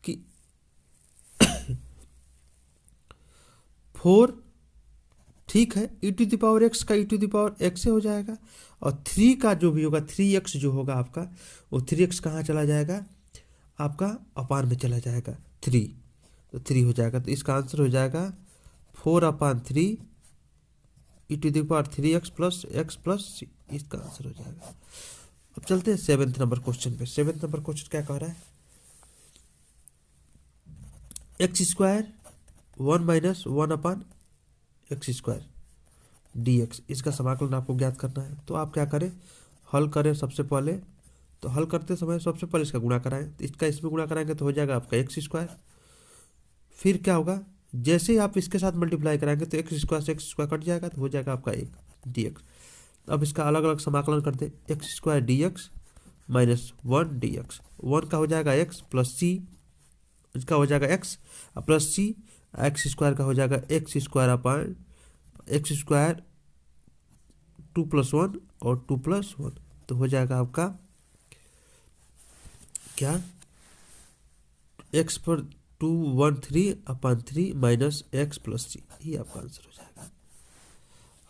कि 4 ठीक है, e⁻x का e⁻x से हो जाएगा, और 3 का जो भी होगा 3x जो होगा आपका, वो 3x कहाँ चला जाएगा, आपका अपान में चला जाएगा 3, तो 3 हो जाएगा। तो इसका आंसर हो जाएगा 4/3 e⁻3x plus x plus c, इसका आंसर हो जाएगा। अब चलते हैं 7th नंबर क्वेश्चन पे। 7th नंबर क्वेश्चन क्या कह रहा है, x² 1 माइनस 1/x² dx, इसका समाकलन आपको ज्ञात करना है। तो आप क्या करें, हल करें सबसे पहले, तो हल करते समय सबसे पहले इसका गुणा कराएं, तो इसका इसमें गुणा कराएंगे तो हो जाएगा आपका x²। फिर क्या होगा, जैसे ही आप इसके साथ मल्टीप्लाई कराएंगे तो x² से x² कट जाएगा, तो हो जाएगा आपका 1 dx। अब इसका अलग अलग समाकलन करते, x² dx माइनस 1 dx, 1 का हो जाएगा x प्लस c, इसका हो जाएगा x प्लस c, x² का हो जाएगा x² अपॉन x², 2 + 1 और 2 + 1, तो हो जाएगा आपका क्या, x पर 213/3 माइनस x प्लस c, ये आपका आंसर हो जाएगा।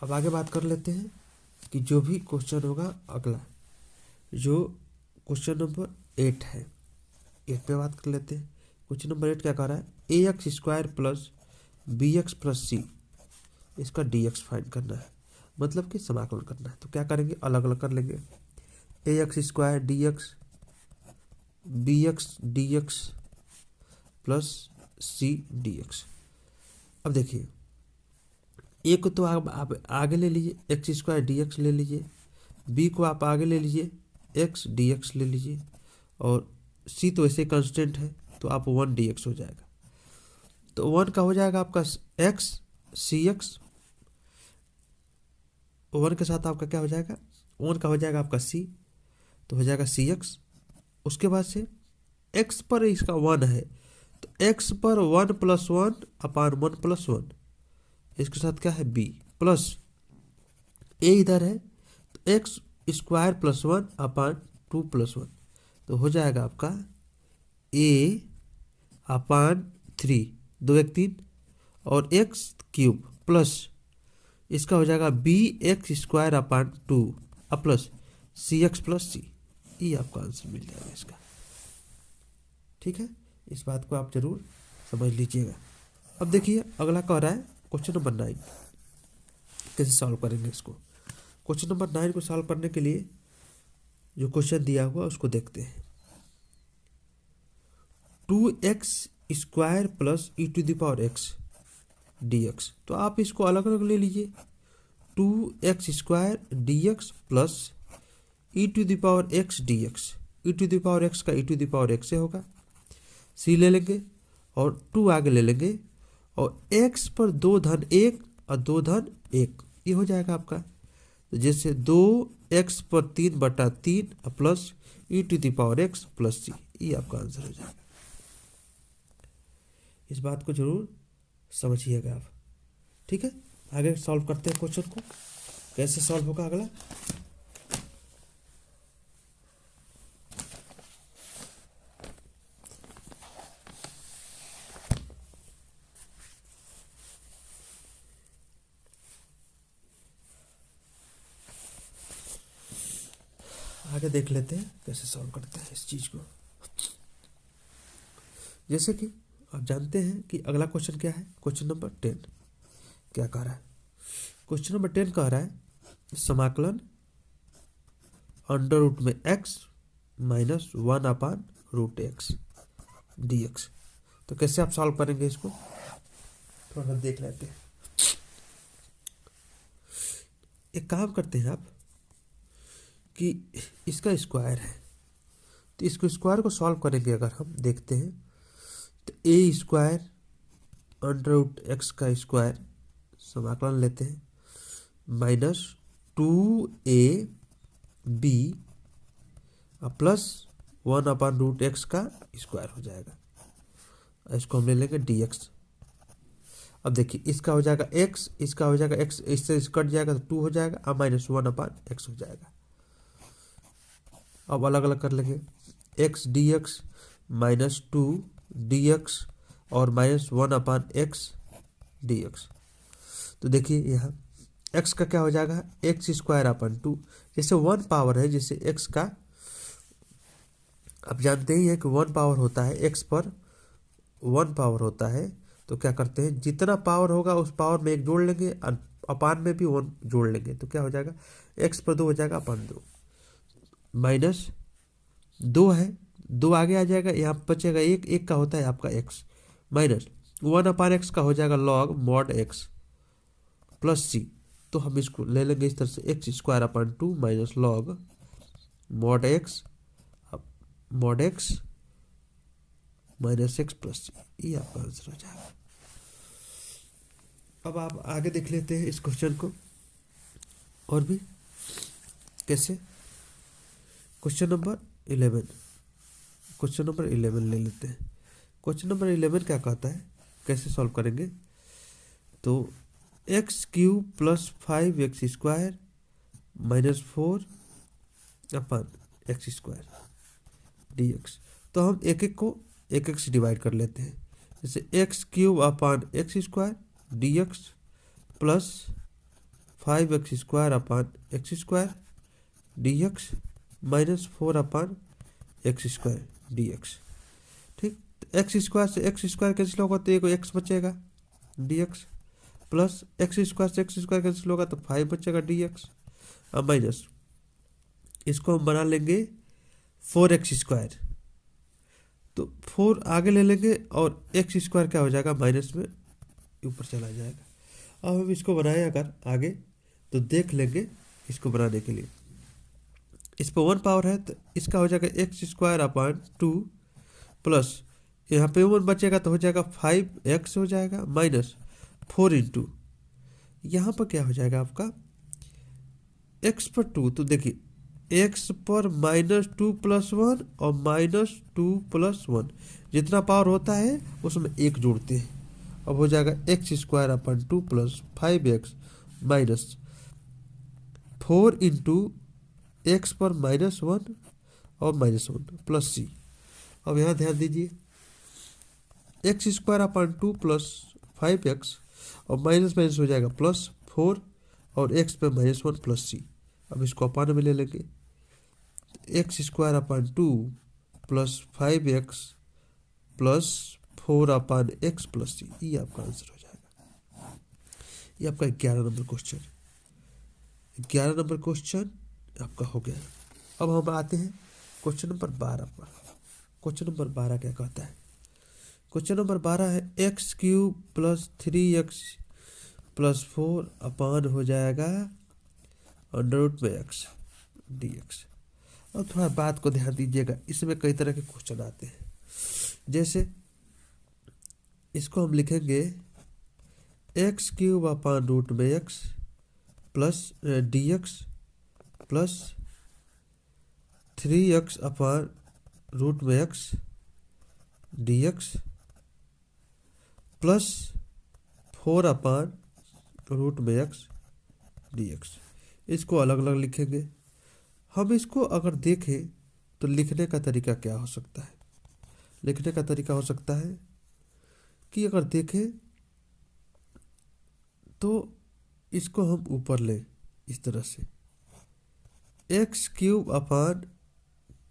अब आगे बात कर लेते हैं कि जो भी क्वेश्चन होगा अगला, जो क्वेश्चन नंबर 8 है, 8 पे बात कर लेते हैं। क्वेश्चन नंबर 8 क्या कह रहा है, ax² plus bx plus c, इसका dx फाइंड करना है, मतलब कि समाकलन करना है। तो क्या करेंगे, अलग अलग कर लेंगे, ax² dx bx dx plus c dx। अब देखिए, a को तो आप आगे ले लीजिए, x² dx ले लीजिए, b को आप आगे ले लीजिए, x dx ले लीजिए, और c तो ऐसे कांस्टेंट है, तो आप 1 dx हो जाएगा। तो 1 का हो जाएगा आपका x cx, 1 के साथ आपका क्या हो जाएगा, 1 का हो जाएगा आपका c, तो हो जाएगा cx। उसके बाद से x पर इसका 1 है, तो x पर 1 + 1 अपान 1 + 1, इसके साथ क्या है b प्लस a इधर है, तो x² + 1 अपान 2 + 1, तो हो जाएगा आपका a/3, 2 1 3 और x³ प्लस इसका हो जाएगा bx² अपान 2 प्लस cx प्लस c, ये आपका आंसर मिल जाएगा इसका। ठीक है, इस बात को आप जरूर समझ लीजिएगा। अब देखिए अगला कह रहा है क्वेश्चन नंबर 9, कैसे सॉल्व करेंगे इसको। क्वेश्चन नंबर 9 को सॉल्व करने के लिए जो क्वेश्चन दिया हुआ उसको देखते हैं। 2x square plus e to the power x d x. तो आप इसको अलग अलग ले लीजिए, 2x² dx plus e to the power x d x. E to the power x का e to the power x से होगा, सी ले लेंगे और 2 आगे ले लेंगे, और x पर 2 धन 1 और 2 धन 1, ये हो जाएगा आपका। तो जैसे 2x पर 3/3 plus e to the power x plus c, ये आपका आंसर हो जाएगा। इस बात को जरूर समझिएगा आप, ठीक है। आगे सॉल्व करते हैं क्वेश्चन को, कैसे सॉल्व होगा अगला। आगे देख लेते हैं कैसे सॉल्व करते हैं इस चीज को। जैसे कि आप जानते हैं कि अगला क्वेश्चन क्या है, क्वेश्चन नंबर 10 क्या कह रहा है। क्वेश्चन नंबर 10 कह रहा है समाकलन अंडर रूट में x माइनस 1/√x dx। तो कैसे आप सॉल्व करेंगे इसको, थोड़ा देख लेते हैं। एक काम करते हैं आप कि इसका स्क्वायर है, तो इसको स्क्वायर को सॉल्व करेंगे अगर हम देखते हैं, तो a² अंडर रूट x का स्क्वायर समाकलन लेते हैं माइनस 2ab प्लस 1/√x का स्क्वायर हो जाएगा। इसको हम ले लेंगे dx। अब देखिए इसका हो जाएगा x, इसका हो जाएगा x, इससे कट जाएगा तो 2 हो जाएगा, अब माइनस 1/x हो जाएगा। अब अलग अलग कर लेंगे, x dx माइनस 2 dx और माइनस 1/x dx। तो देखिए यहाँ x का क्या हो जाएगा, x²/2। जैसे 1 पावर है, जैसे x का आप जानते ही हैं कि 1 पावर होता है, x पर 1 पावर होता है, तो क्या करते हैं जितना पावर होगा उस पावर में 1 जोड़ लेंगे, अपान में भी 1 जोड़ लेंगे, तो क्या हो जाएगा x पर 2 हो जाएगा अपान 2, माइनस 2 है, 2 आगे आ जाएगा, यहाँ बचेगा 1 का होता है आपका x, माइनस 1/x का हो जाएगा log mod x plus c. तो हम इसको ले लेंगे इस तरह से x² minus log mod x minus x plus c, ये आपका आंसर हो जाएगा। अब आप आगे देख लेते हैं इस क्वेश्चन को और भी कैसे। क्वेश्चन नंबर 11 ले लेते हैं। क्वेश्चन नंबर 11 क्या कहता है, कैसे सॉल्व करेंगे। तो x³ plus 5x² minus 4/x² dx। तो हम एक को एक से डिवाइड कर लेते हैं, जैसे x³ dx plus 5x² dx minus 4/x² dx। ठीक, तो x² से x² कैंसिल होगा तो एक x बचेगा dx, प्लस x² से x² कैंसिल होगा तो 5 बचेगा dx, अब माइनस इसको हम बना लेंगे 4x², तो 4 आगे ले लेंगे और x² क्या हो जाएगा माइनस में ऊपर चला जाएगा। अब हम इसको बनाएं अगर आगे तो देख लेंगे, इसको बनाने के लिए इस पर 1 पावर है तो इसका हो जाएगा x² प्लस यहाँ पे 1 बचेगा तो हो जाएगा 5x हो जाएगा, माइनस 4 इंटू यहाँ पर क्या हो जाएगा आपका x पर 2, तो देखिए x पर -2 + 1 और -2 + 1 जितना पावर होता है उसमें 1 जोड़ते हैं। अब हो जाएगा x² plus 5x minus 4 into x पर -1 और -1 प्लस सी। अब यहाँ ध्यान दीजिए x² प्लस 5x और माइनस माइनस हो जाएगा प्लस 4 और x पे -1 प्लस सी। अब इसको अपान में ले लेंगे, x² plus 5x plus 4/x plus c, ये आपका आंसर हो जाएगा। ये आपका 11 नंबर क्वेश्चन, 11 नंबर क्वेश्चन आपका हो गया। अब हम आते हैं क्वेश्चन नंबर 12 पर। क्वेश्चन नंबर 12 क्या कहता है क्वेश्चन नंबर 12 है x cube plus 3x plus 4 अपान हो जाएगा अंडर रूट में x dx। और थोड़ा बात को ध्यान दीजिएगा, इसमें कई तरह के क्वेश्चन आते हैं। जैसे इसको हम लिखेंगे एक्स क्यूब अपान रूट में x plus dx plus 3x upon root में x dx plus 4 upon root में x dx। इसको अलग अलग लिखेंगे। हम इसको अगर देखें तो लिखने का तरीका क्या हो सकता है? लिखने का तरीका हो सकता है कि अगर देखें तो इसको हम ऊपर लें इस तरह से, एक्स क्यूब अपान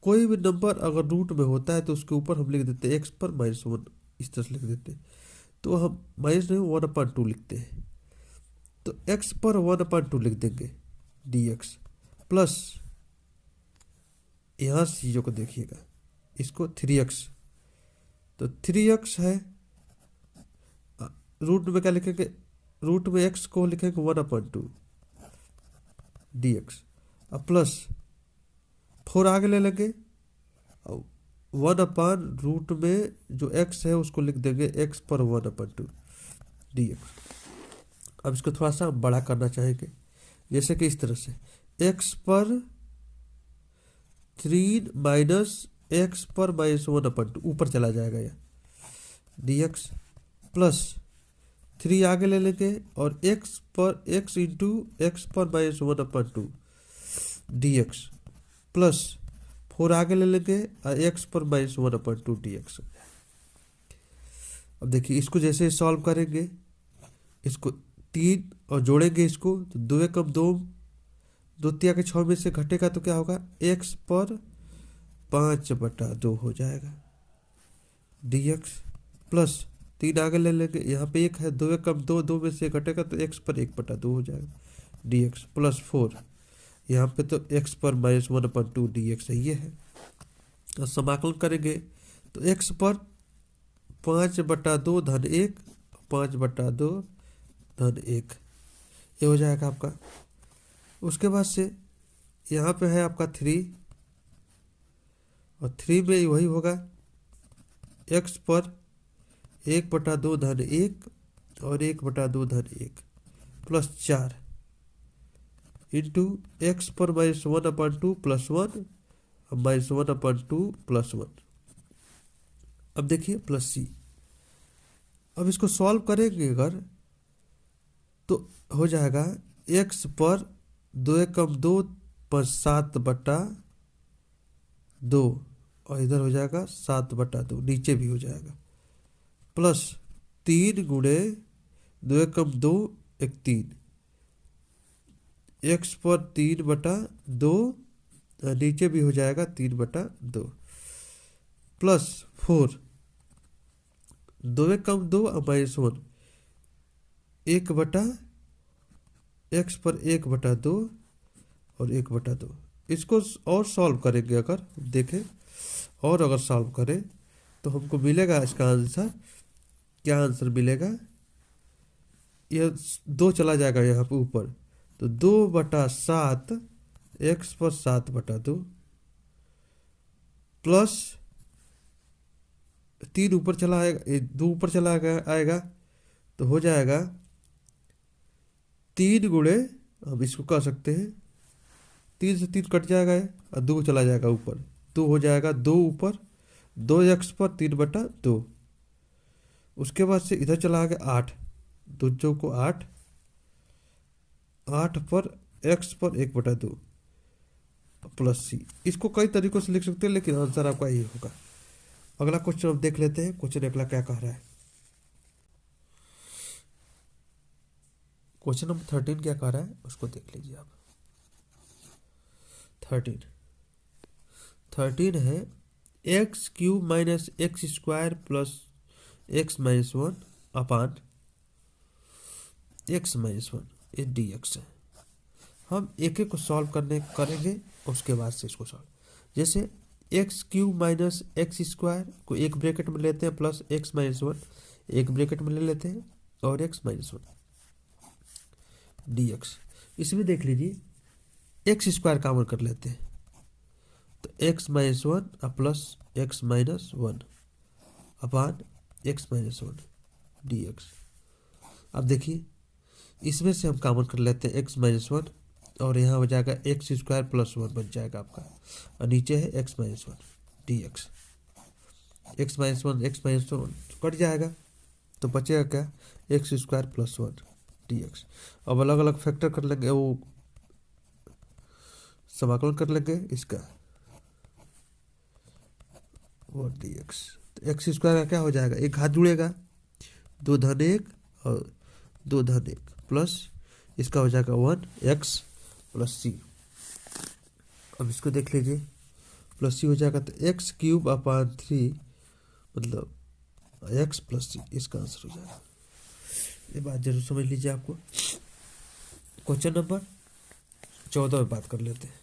कोई भी नंबर अगर रूट में होता है तो उसके ऊपर हम लिख देते हैं एक्स पर -1, इस तरह से लिख देते हैं। तो हम -1/2 लिखते हैं, तो एक्स पर 1/2 लिख देंगे dx प्लस यहाँ से चीज़ों को देखिएगा, इसको 3x, तो 3x है, रूट में क्या लिखेंगे, रूट में x को लिखेंगे 1/2 dx, अब प्लस 4 आगे ले लेंगे, 1/रूट में जो x है उसको लिख देंगे x पर 1/2 dx। अब इसको थोड़ा सा बड़ा करना चाहेंगे, जैसे कि इस तरह से x पर 3 माइनस एक्स पर -1/2 ऊपर चला जाएगा यह dx प्लस 3 आगे ले लेंगे और x इंटू एक्स पर -1/2 dx प्लस 4 आगे ले लेंगे और x पर -1/2 dx। अब देखिए इसको जैसे सॉल्व करेंगे, इसको 3 और जोड़ेंगे इसको, तो 2 एकम 2, 2 तिया के 6 में से घटेगा तो क्या होगा, x पर 5/2 हो जाएगा dx प्लस 3 आगे ले लेंगे, यहाँ पे 1 है, 2 एकम 2, 2 में से घटेगा तो x पर 1/2 हो जाएगा dx प्लस 4, यहाँ पे तो x पर -1/2 dx है, ये है। और समाकलन करेंगे तो x पर 5/2 धन 1, 5/2 धन 1, ये हो जाएगा आपका। उसके बाद से यहाँ पे है आपका 3, और 3 में वही होगा x पर 1/2 धन 1 और 1/2 धन 1 प्लस 4 इंटू एक्स पर -1/2 प्लस 1 और -1/2 प्लस 1। अब देखिए प्लस c, अब इसको सॉल्व करेंगे अगर तो हो जाएगा x पर 2 एकम 2 पर 7/2 और इधर हो जाएगा 7/2, नीचे भी हो जाएगा, प्लस 3 गुणे 2 एकम 2 1 3, x पर 3/2 नीचे भी हो जाएगा 3/2 प्लस 4, 2 एकम 2 और -1, 1/, x पर 1/2 और 1/2। इसको और सॉल्व करेंगे, अगर देखें और अगर सॉल्व करें तो हमको मिलेगा इसका आंसर, क्या आंसर मिलेगा, यह 2 चला जाएगा यहाँ पे ऊपर, तो 2/7 x पर 7/2 प्लस 3 ऊपर चला आएगा, 2 ऊपर चला आएगा तो हो जाएगा 3 गुणे, हम इसको कह सकते हैं 3 से 3 कट जाएगा और 2 चला जाएगा ऊपर, तो हो जाएगा 2 ऊपर 2x पर 3/2। उसके बाद से इधर चला गया 8, 2 को 8, 8 पर x पर 1/2 प्लस c। इसको कई तरीकों से लिख सकते हैं लेकिन आंसर आपका ये होगा। अगला क्वेश्चन हम देख लेते हैं, क्वेश्चन अगला क्या कह रहा है। क्वेश्चन नंबर 13 क्या कह रहा है उसको देख लीजिए आप। 13 है x cube minus x square plus x minus 1 अपान एक्स माइनस 1 ये dx है। हम एक एक को सॉल्व करेंगे उसके बाद से इसको सॉल्व, जैसे x cube minus x square को एक ब्रैकेट में लेते हैं प्लस एक्स माइनस वन एक ब्रैकेट में ले लेते हैं और x minus one D x. इसमें देख लीजिए एक्स स्क्वायर कॉमन कर लेते हैं तो x minus one plus x minus one upon x minus one D x. अब देखिए इसमें से हम कॉमन कर लेते हैं एक्स माइनस वन और यहाँ हो जाएगा एक्स स्क्वायर प्लस वन बन जाएगा आपका और नीचे है x minus one D x. X minus one cut जाएगा तो बचेगा क्या x square plus one D x. अब अलग अलग फैक्टर कर लेंगे वो समाकलन कर लेंगे इसका वन डी एक्स। तो एक्स स्क्वायर का क्या हो जाएगा एक हाथ जुड़ेगा दो धन एक और दो धन एक प्लस इसका हो जाएगा वन एक्स प्लस सी। अब इसको देख लीजिए प्लस सी हो जाएगा तो एक्स क्यूब अपान थ्री मतलब एक्स प्लस सी इसका आंसर हो जाएगा। ये बात जरूर समझ लीजिए आपको। क्वेश्चन नंबर 14 में बात कर लेते हैं।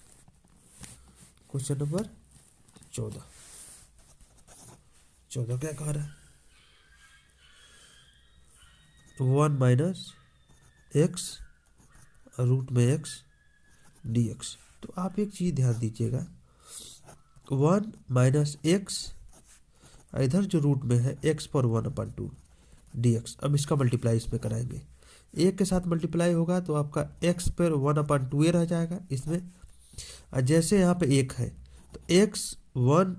क्वेश्चन नंबर 14 क्या कह रहा है वन माइनस एक्स रूट में एक्स डी एक्स। तो आप एक चीज ध्यान दीजिएगा वन माइनस एक्स इधर जो रूट में है एक्स पर one upon two d x. अब इसका मल्टीप्लाई इसमें कराएंगे एक के साथ मल्टीप्लाई होगा तो आपका एक्स पर वन अपन टू ए रह जाएगा इसमें। और जैसे यहाँ पे एक है तो एक्स वन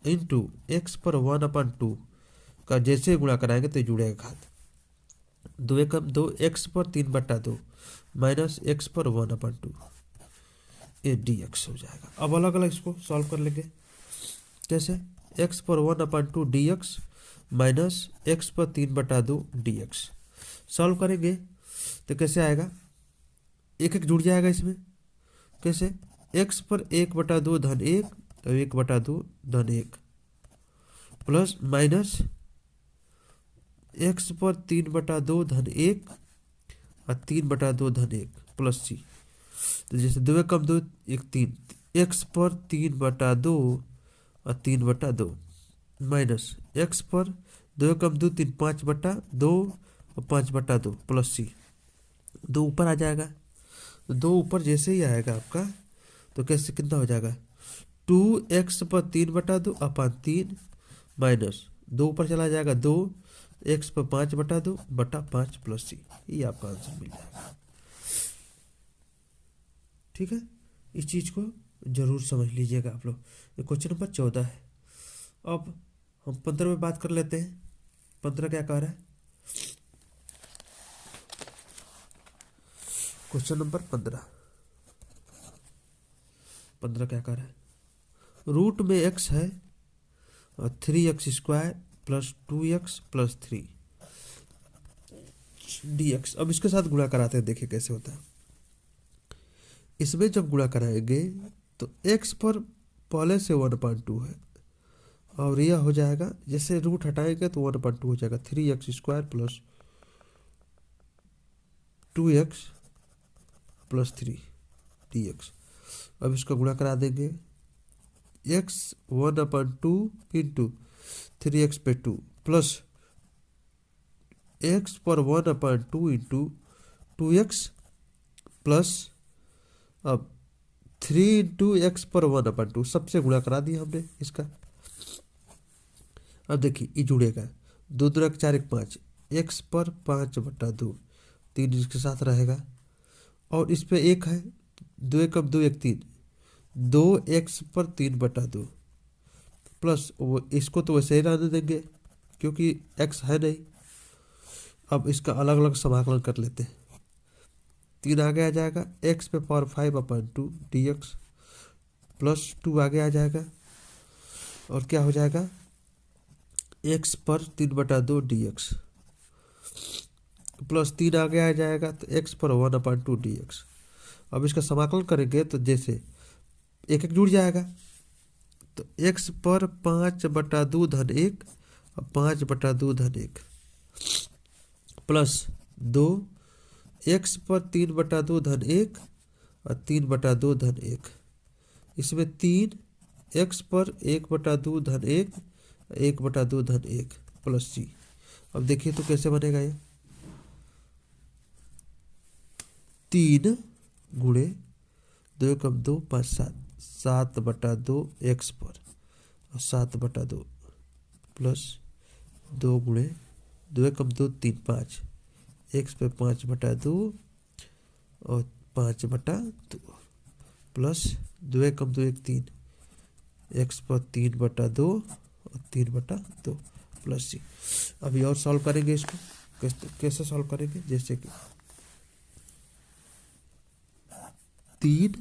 इंटू एक्स पर वन अपन टू का जैसे गुणा कराएंगे तो जुड़ेगा खात दो एकम दो एक्स पर तीन बट्टा दो माइनस एक्स पर वन अपन टू ये डी एक्स हो जाएगा। अब अलग अलग इसको सॉल्व कर लेंगे कैसे एक्स पर one upon two d x minus x पर तीन बटा दो डी एक्स। सॉल्व करेंगे तो कैसे आएगा एक एक जुड़ जाएगा इसमें कैसे एक्स पर एक बटा दो धन एक तो एक बटा दो धन एक प्लस माइनस एक्स पर तीन बटा दो धन एक और तीन बटा दो धन एक प्लस सी। तो जैसे दो कम दो एक तीन एक्स पर तीन बटा दो और तीन बटा दो माइनस एक्स पर दो कम दो तीन पाँच बटा दो और पाँच बटा दो प्लस सी। दो ऊपर आ जाएगा तो दो ऊपर जैसे ही आएगा आपका तो कैसे कितना हो जाएगा टू एक्स पर तीन बटा दो अपान तीन माइनस दो ऊपर चला जाएगा दो एक्स पर पाँच बटा दो बटा पाँच प्लस सी। ये आपका आंसर मिल जाएगा। ठीक है इस चीज को जरूर समझ लीजिएगा आप लोग। ये क्वेश्चन नंबर 14 है। अब हम 15 में बात कर लेते हैं। 15 क्या कह रहा है क्वेश्चन नंबर 15 क्या कह रहा है रूट में एक्स है और three x square plus two x plus three D x. अब इसके साथ गुणा कराते हैं देखिए कैसे होता है। इसमें जब गुणा कराएंगे तो एक्स पर पहले से 1/2 है और यह हो जाएगा जैसे रूट हटाएंगे तो 1/2 हो जाएगा three x square plus two x plus three D x. अब इसका गुणा करा देंगे एक्स 1/2 इंटू थ्री एक्स पे टू प्लस एक्स पर 1/2 इंटू टू एक्स प्लस अब थ्री इंटू एक्स पर 1/2 सबसे गुणा करा दिया हमने इसका। अब देखिए ये जुड़ेगा दो दो चार एक पाँच एक्स पर 5/2 तीन इसके साथ रहेगा और इस पे एक है दो एक अब दो एक तीन दो एक्स पर 3/2 प्लस वो इसको तो वैसे ही रहने देंगे क्योंकि एक्स है नहीं। अब इसका अलग अलग समाकलन कर लेते हैं। तीन आगे आ जाएगा एक्स पे power 5/2 D x plus two आगे आ जाएगा और क्या हो जाएगा एक्स पर 3/2 डी एक्स प्लस तीन आगे आ जाएगा तो एक्स पर 1/2 डी एक्स। अब इसका समाकलन करेंगे तो जैसे एक एक जुड़ जाएगा तो एक्स पर 5/2 धन एक और 5/2 धन एक प्लस दो एक्स पर 3/2 धन एक और 3/2 धन एक। इसमें तीन एक्स पर 1/2 धन 1, 1/2 धन 1 प्लस सी। अब देखिए तो कैसे बनेगा ये, 3 गुणे 2 कम 2 5 7, 7/2 एक्स पर और 7/2 प्लस 2 गुणे 2 कम 2 3 5, एक्स पे 5/2 और 5/2 प्लस 2 कम 2 1 3, एक्स पर 3/2 और 3/2 प्लस सी। अभी और सॉल्व करेंगे इसको, कैसे सॉल्व करेंगे, जैसे कि 3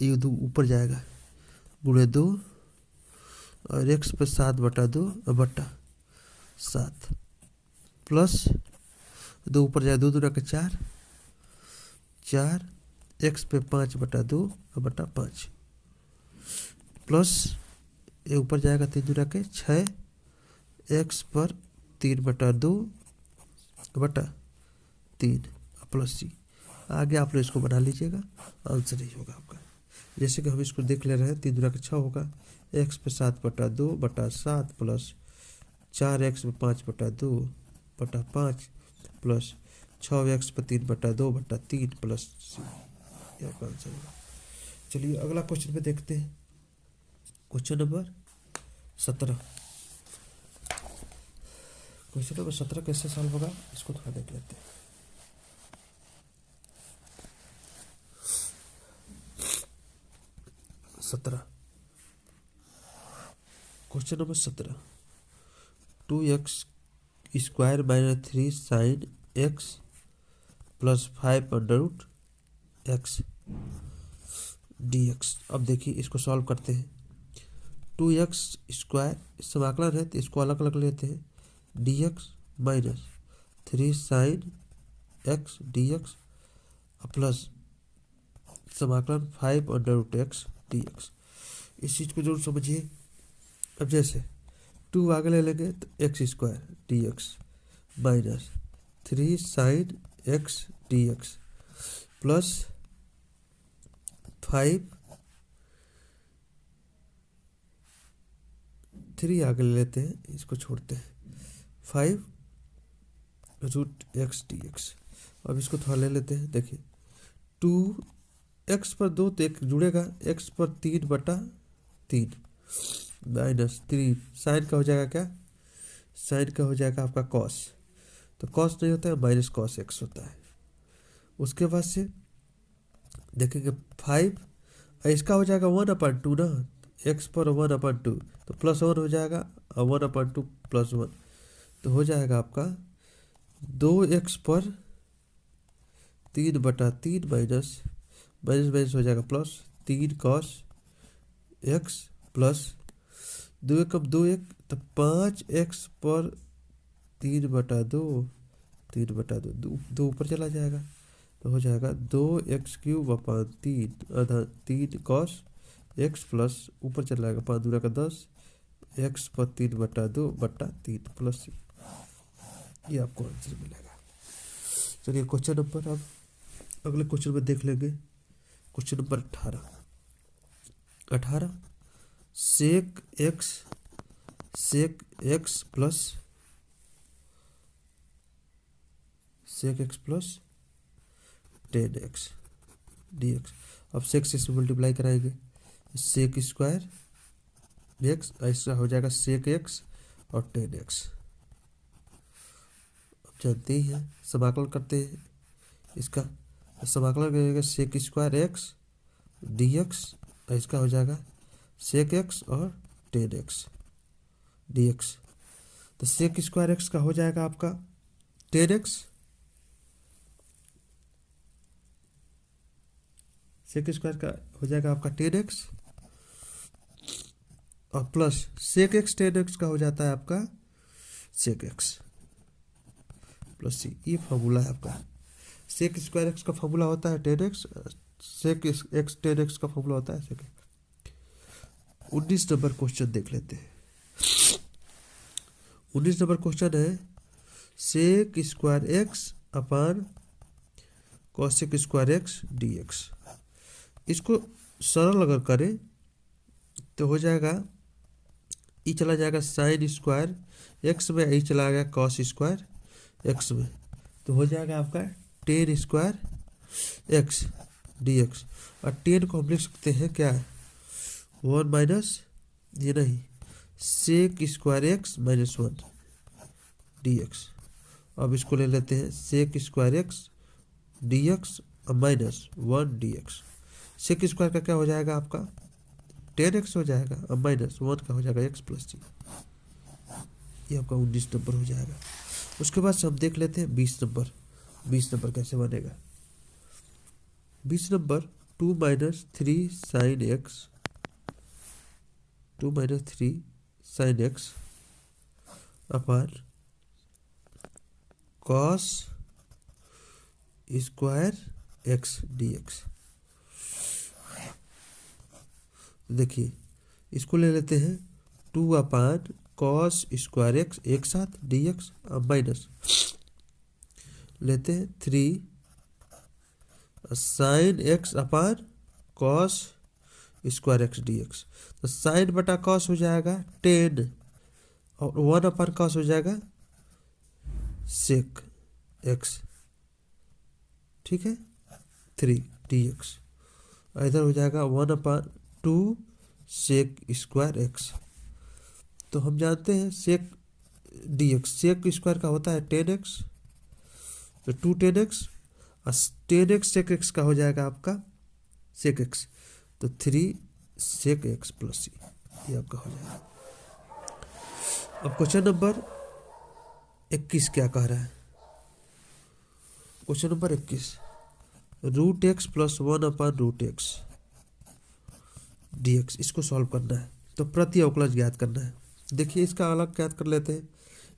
ये 2 ऊपर जाएगा गुणे 2 और एक्स पे 7/2 बटा 7 प्लस 2 ऊपर जाए 2 दूना के 4, 4 एक्स पे 5/2 बटा 5 प्लस ये ऊपर जाएगा 3 दूना के 6, एक्स पर 3/2 बटा 3 प्लस सी। आगे आप लोग इसको बना लीजिएगा, आंसर ही होगा आपका। जैसे कि हम इसको देख ले रहे हैं, 3 दूना के 6 होगा, एक्स पे 7/2 बटा 7 प्लस 4 एक्स पे 5/2 बटा 5 प्लस 6 एक्स पे 3/2 बटा 3 प्लस सी, ये आपका आंसर होगा। चलिए अगला क्वेश्चन में देखते हैं, क्वेश्चन नंबर 17। क्वेश्चन नंबर 17 कैसे सॉल्व होगा इसको थोड़ा देख लेते हैं। Question number 17, 2x square minus 3 sine x plus 5 √x dx। अब देखिए इसको सॉल्व करते हैं। 2x स्क्वायर समाकलन है तो इसको अलग अलग लेते हैं, dx minus 3 sine x dx plus समाकलन 5 √x dx। इस चीज़ को जरूर समझिए। अब जैसे 2 आगे ले लेंगे तो x square dx minus 3 sine x dx plus 5, 3 आगे ले लेते हैं, इसको छोड़ते हैं, 5 √x dx। अब इसको थोड़ा ले लेते हैं, देखिए 2 एक्स पर 2 तो एक जुड़ेगा, एक्स पर 3/3 माइनस 3 साइन का हो जाएगा क्या, साइन का हो जाएगा आपका कॉस, तो कॉस नहीं होता है माइनस कॉस एक्स होता है। उसके बाद से देखेंगे 5, इसका हो जाएगा 1/2 ना, एक्स पर 1/2 तो प्लस 1 हो जाएगा और 1/2 प्लस 1 तो हो जाएगा आपका 2x पर 3/3 माइनस माइनस माइनस हो जाएगा प्लस 3 कॉस एक्स प्लस 2 कम 2 1 तो 5x पर 3/2, 3/2 2 ऊपर चला जाएगा तो हो जाएगा 2x³ आधा 3 कॉस एक्स प्लस ऊपर चला जाएगा 5 दूना का 10, एक्स पर 3/2 बटा 3 प्लस, ये आपको आंसर मिलेगा। चलिए क्वेश्चन नंबर, अब अगले क्वेश्चन में देख लेंगे, question number 18 sec x plus 10x dx। अब सेक से मल्टीप्लाई कराएंगे, सेक स्क्वायर एक्स ऐसा हो जाएगा सेक एक्स और 10x। अब जानते ही हैं, समाकलन करते हैं इसका, समाकलन करेंगे सेक स्क्वायर एक्स dx, इसका हो जाएगा सेक एक्स और 10x dx। तो सेक स्क्वायर एक्स का हो जाएगा आपका 10x, सेक स्क्वायर का हो जाएगा आपका 10x और प्लस सेक एक्स 10x का हो जाता है आपका सेक एक्स प्लस सी। ये फॉर्मूला है आपका, सेक स्क्वायर एक्स का फॉर्मूला होता है 10x, सेक एक्स 10x का फॉर्मूला होता है सेक। 19 नंबर क्वेश्चन देख लेते हैं। 19 नंबर क्वेश्चन है सेक स्क्वायर एक्स अपान कॉसेक स्क्वायर एक्स dx। इसको सरल अगर करें तो हो जाएगा, ई चला जाएगा साइन स्क्वायर एक्स में, ई चला गया कॉस स्क्वायर एक्स में, तो हो जाएगा आपका ten square x d x. और टेन को हम लिख सकते हैं क्या, 1 माइनस ये नहीं, sec square x minus 1 d x. अब इसको ले लेते हैं sec square x d x minus 1 d x. Sec square का क्या हो जाएगा आपका 10x हो जाएगा, अब माइनस 1 का हो जाएगा x प्लस सी, ये आपका 19 नंबर हो जाएगा। उसके बाद से हम देख लेते हैं 20 नंबर। 20 नंबर कैसे बनेगा, 20 number 2 minus 3 sine x, 2 minus 3 sine x अपान cos square x d x. देखिए इसको ले लेते हैं 2 अपान कॉस स्क्वायर एक्स एक साथ डी एक्स, अब माइनस लेते हैं 3 साइन एक्स अपान cos square x d x. तो साइन बटा कॉस हो जाएगा 10 और 1 अपान कॉस हो जाएगा सेक एक्स, ठीक है 3 डी एक्स। इधर हो जाएगा 1 अपान 2 सेक स्क्वायर एक्स। तो हम जानते हैं सेक डी एक्स सेक स्क्वायर का होता है 10x, तो 2 10x और 10x सेक एक्स का हो जाएगा आपका सेक एक्स, तो 3 सेक एक्स प्लस सी, ये आपका हो जाएगा। अब क्वेश्चन नंबर 21 क्या कह रहा है, question number 21, root x plus 1 upon root x d x, इसको सॉल्व करना है। तो प्रति अवकलज ज्ञात करना है। देखिए इसका अलग ज्ञात कर लेते हैं,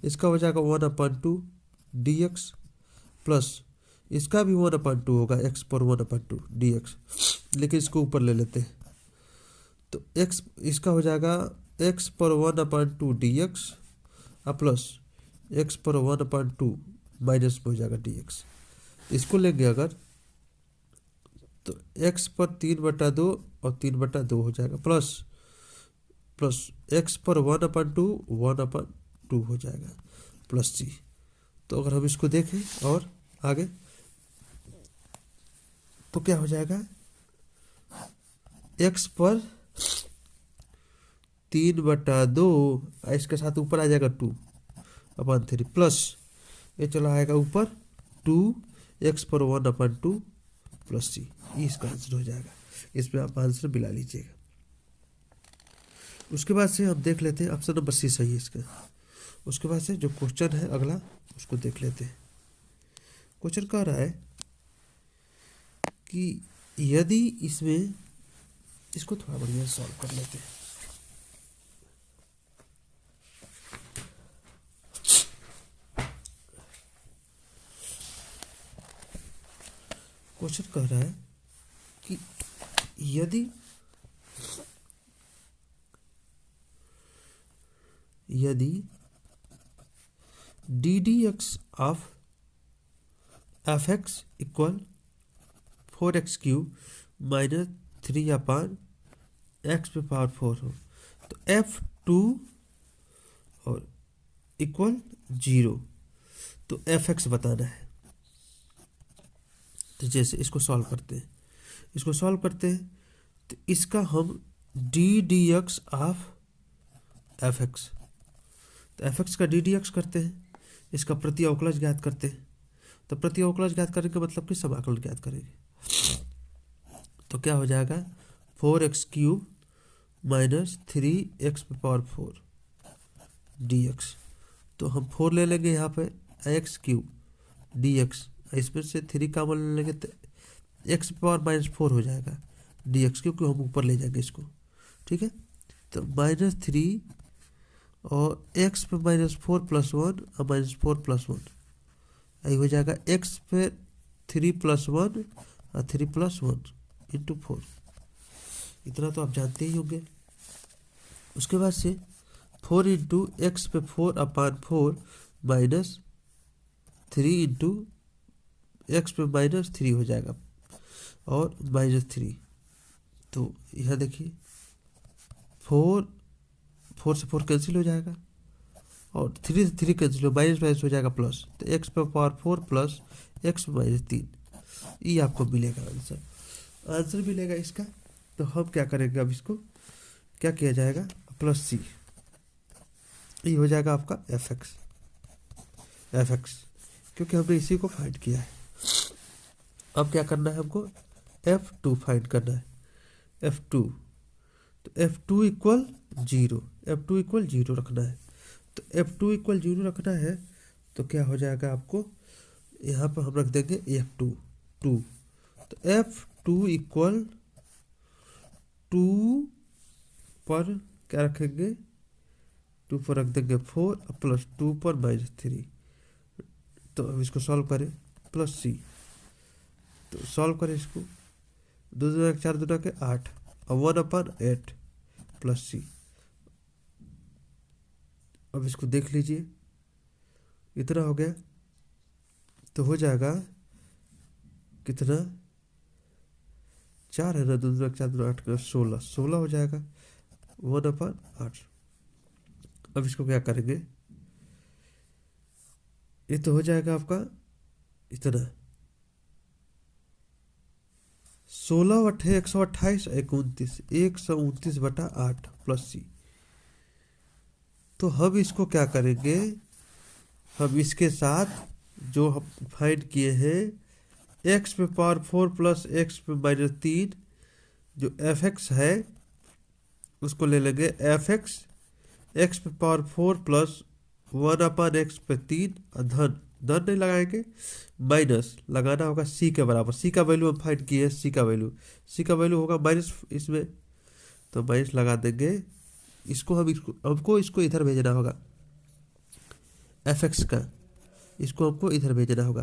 इसका हो जाएगा 1 अपान 2 डी एक्स प्लस इसका भी 1 अपान 2 होगा एक्स पर 1 अपान 2 डी एक्स, लेकिन इसको ऊपर ले लेते हैं। तो एक्स इसका हो जाएगा एक्स पर 1 अपान 2 डी एक्स प्लस एक्स पर 1 अपान 2 माइनस में हो जाएगा डी एक्स। इसको लेंगे अगर तो x पर 3/2 और 3/2 हो जाएगा प्लस x पर 1/2 हो जाएगा प्लस सी। तो अगर हम इसको देखें और आगे तो क्या हो जाएगा, x पर 3/2 इसके साथ ऊपर आ जाएगा 2/3 प्लस ये चला आएगा ऊपर 2x पर 1/2 प्लस सी, इसका आंसर हो जाएगा। इसमें आप आंसर मिला लीजिएगा। उसके बाद से हम देख लेते हैं ऑप्शन नंबर सी सही है इसका। उसके बाद से जो क्वेश्चन है अगला उसको देख लेते हैं। क्वेश्चन कह रहा है कि यदि इसमें, इसको थोड़ा बढ़िया सॉल्व कर लेते हैं। क्वेश्चन कह रहा है कि यदि D d x of F x equal 4x³ minus 3 upon x पे पावर 4 हो, तो f2 और इक्वल 0, तो fx बताना है। तो जैसे इसको सॉल्व करते हैं, तो इसका हम D d x of F x, तो एफ एक्स का डी डी एक्स करते हैं, इसका प्रति अवकलज ज्ञात करते हैं। तो प्रति अवकलज ज्ञात करने का मतलब कि समाकलन ज्ञात करेंगे। तो क्या हो जाएगा 4x³ माइनस 3x पे पावर 4 dx। तो हम 4 ले लेंगे यहाँ पे x³ dx, इसमें से 3 कॉमन ले लेंगे तो x पे पावर -4 हो जाएगा dx, क्योंकि हम ऊपर ले जाएंगे इसको, ठीक है। तो -3 और x पे -4 + 1 और -4 + 1, यही हो जाएगा x पे 3 + 1 और 3 + 1 × 4। इतना तो आप जानते ही होंगे। उसके बाद से 4 × x पे 4/4 माइनस 3 × x पे -3 हो जाएगा और -3, तो यह देखिए 4 से 4 कैंसिल हो जाएगा और 3 से 3 कैंसिल हो, माइनस माइनस हो जाएगा प्लस, तो एक्स पे पावर 4 प्लस एक्स माइनस 3, ये आपको मिलेगा आंसर मिलेगा इसका। तो हम क्या करेंगे, अब इसको क्या किया जाएगा, प्लस सी, ये हो जाएगा आपका एफ एक्स, क्योंकि हमने इसी को फाइंड किया है। अब क्या करना है हमको, F2 फाइंड करना है, F2, तो F2 इक्वल 0, F2 इक्वल 0 रखना है। तो F2 इक्वल 0 रखना है तो क्या हो जाएगा आपको, यहाँ पर हम रख देंगे F2 2, तो F2 इक्वल 2 पर क्या रखेंगे, 2 पर रख देंगे 4 प्लस 2 पर माइनस 3। तो अब इसको सॉल्व करें, प्लस सी, तो सॉल्व करें इसको, 2 दूना 4 दूना के 8 और 1/8 प्लस सी। अब इसको देख लीजिए, इतना हो गया, तो हो जाएगा कितना, 4 है ना, 2 दूना 4 दूना 8 का 16 हो जाएगा 1/8। अब इसको क्या करेंगे, ये तो हो जाएगा आपका इतना 16 अट्ठे 128 129/8 प्लस सी। तो हम इसको क्या करेंगे, हम इसके साथ जो हम फाइंड किए हैं एक्स पे पावर 4 प्लस एक्स पे माइनस 3, जो एफ एक्स है उसको ले लेंगे एफ एक्स, एक्स पे पावर 4 प्लस 1/x पे 3, धन नहीं लगाएंगे, माइनस लगाना होगा सी के बराबर। सी का वैल्यू हम फाइंड किए, सी का वैल्यू होगा माइनस इसमें, तो माइनस लगा देंगे। इसको हमको इसको इधर भेजना होगा, एफ एक्स का इसको हमको इधर भेजना होगा।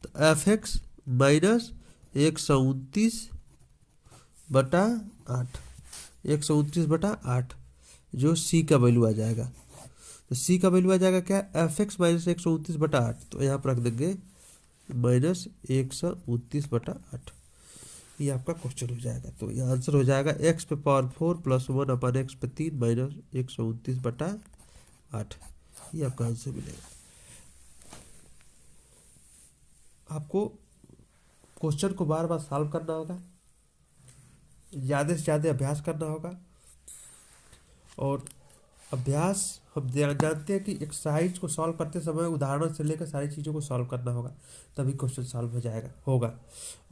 तो एफ एक्स माइनस 129/8, 129/8 जो सी का वैल्यू आ जाएगा। तो सी का वैल्यू आ जाएगा क्या, एफ एक्स माइनस 129/8, तो यहाँ पर रख देंगे माइनस 129/8, ये आपका क्वेश्चन हो जाएगा। तो ये आंसर हो जाएगा एक्स पे पावर 4 प्लस 1/x पे 3 माइनस 129/8, ये आपका आंसर मिलेगा। आपको क्वेश्चन को बार बार सॉल्व करना होगा, ज़्यादा से ज़्यादा अभ्यास करना होगा, और अभ्यास हम जानते हैं कि एक्सरसाइज को सॉल्व करते समय उदाहरण से लेकर सारी चीज़ों को सॉल्व करना होगा, तभी क्वेश्चन सॉल्व हो जाएगा होगा।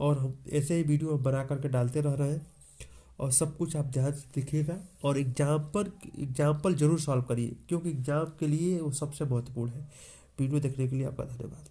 और हम ऐसे ही वीडियो हम बना करके डालते रह रहे हैं, और सब कुछ आप ध्यान से देखिएगा, और एग्जाम्पल जरूर सॉल्व करिए, क्योंकि एग्जाम के लिए वो सबसे महत्वपूर्ण है। वीडियो देखने के लिए आपका धन्यवाद।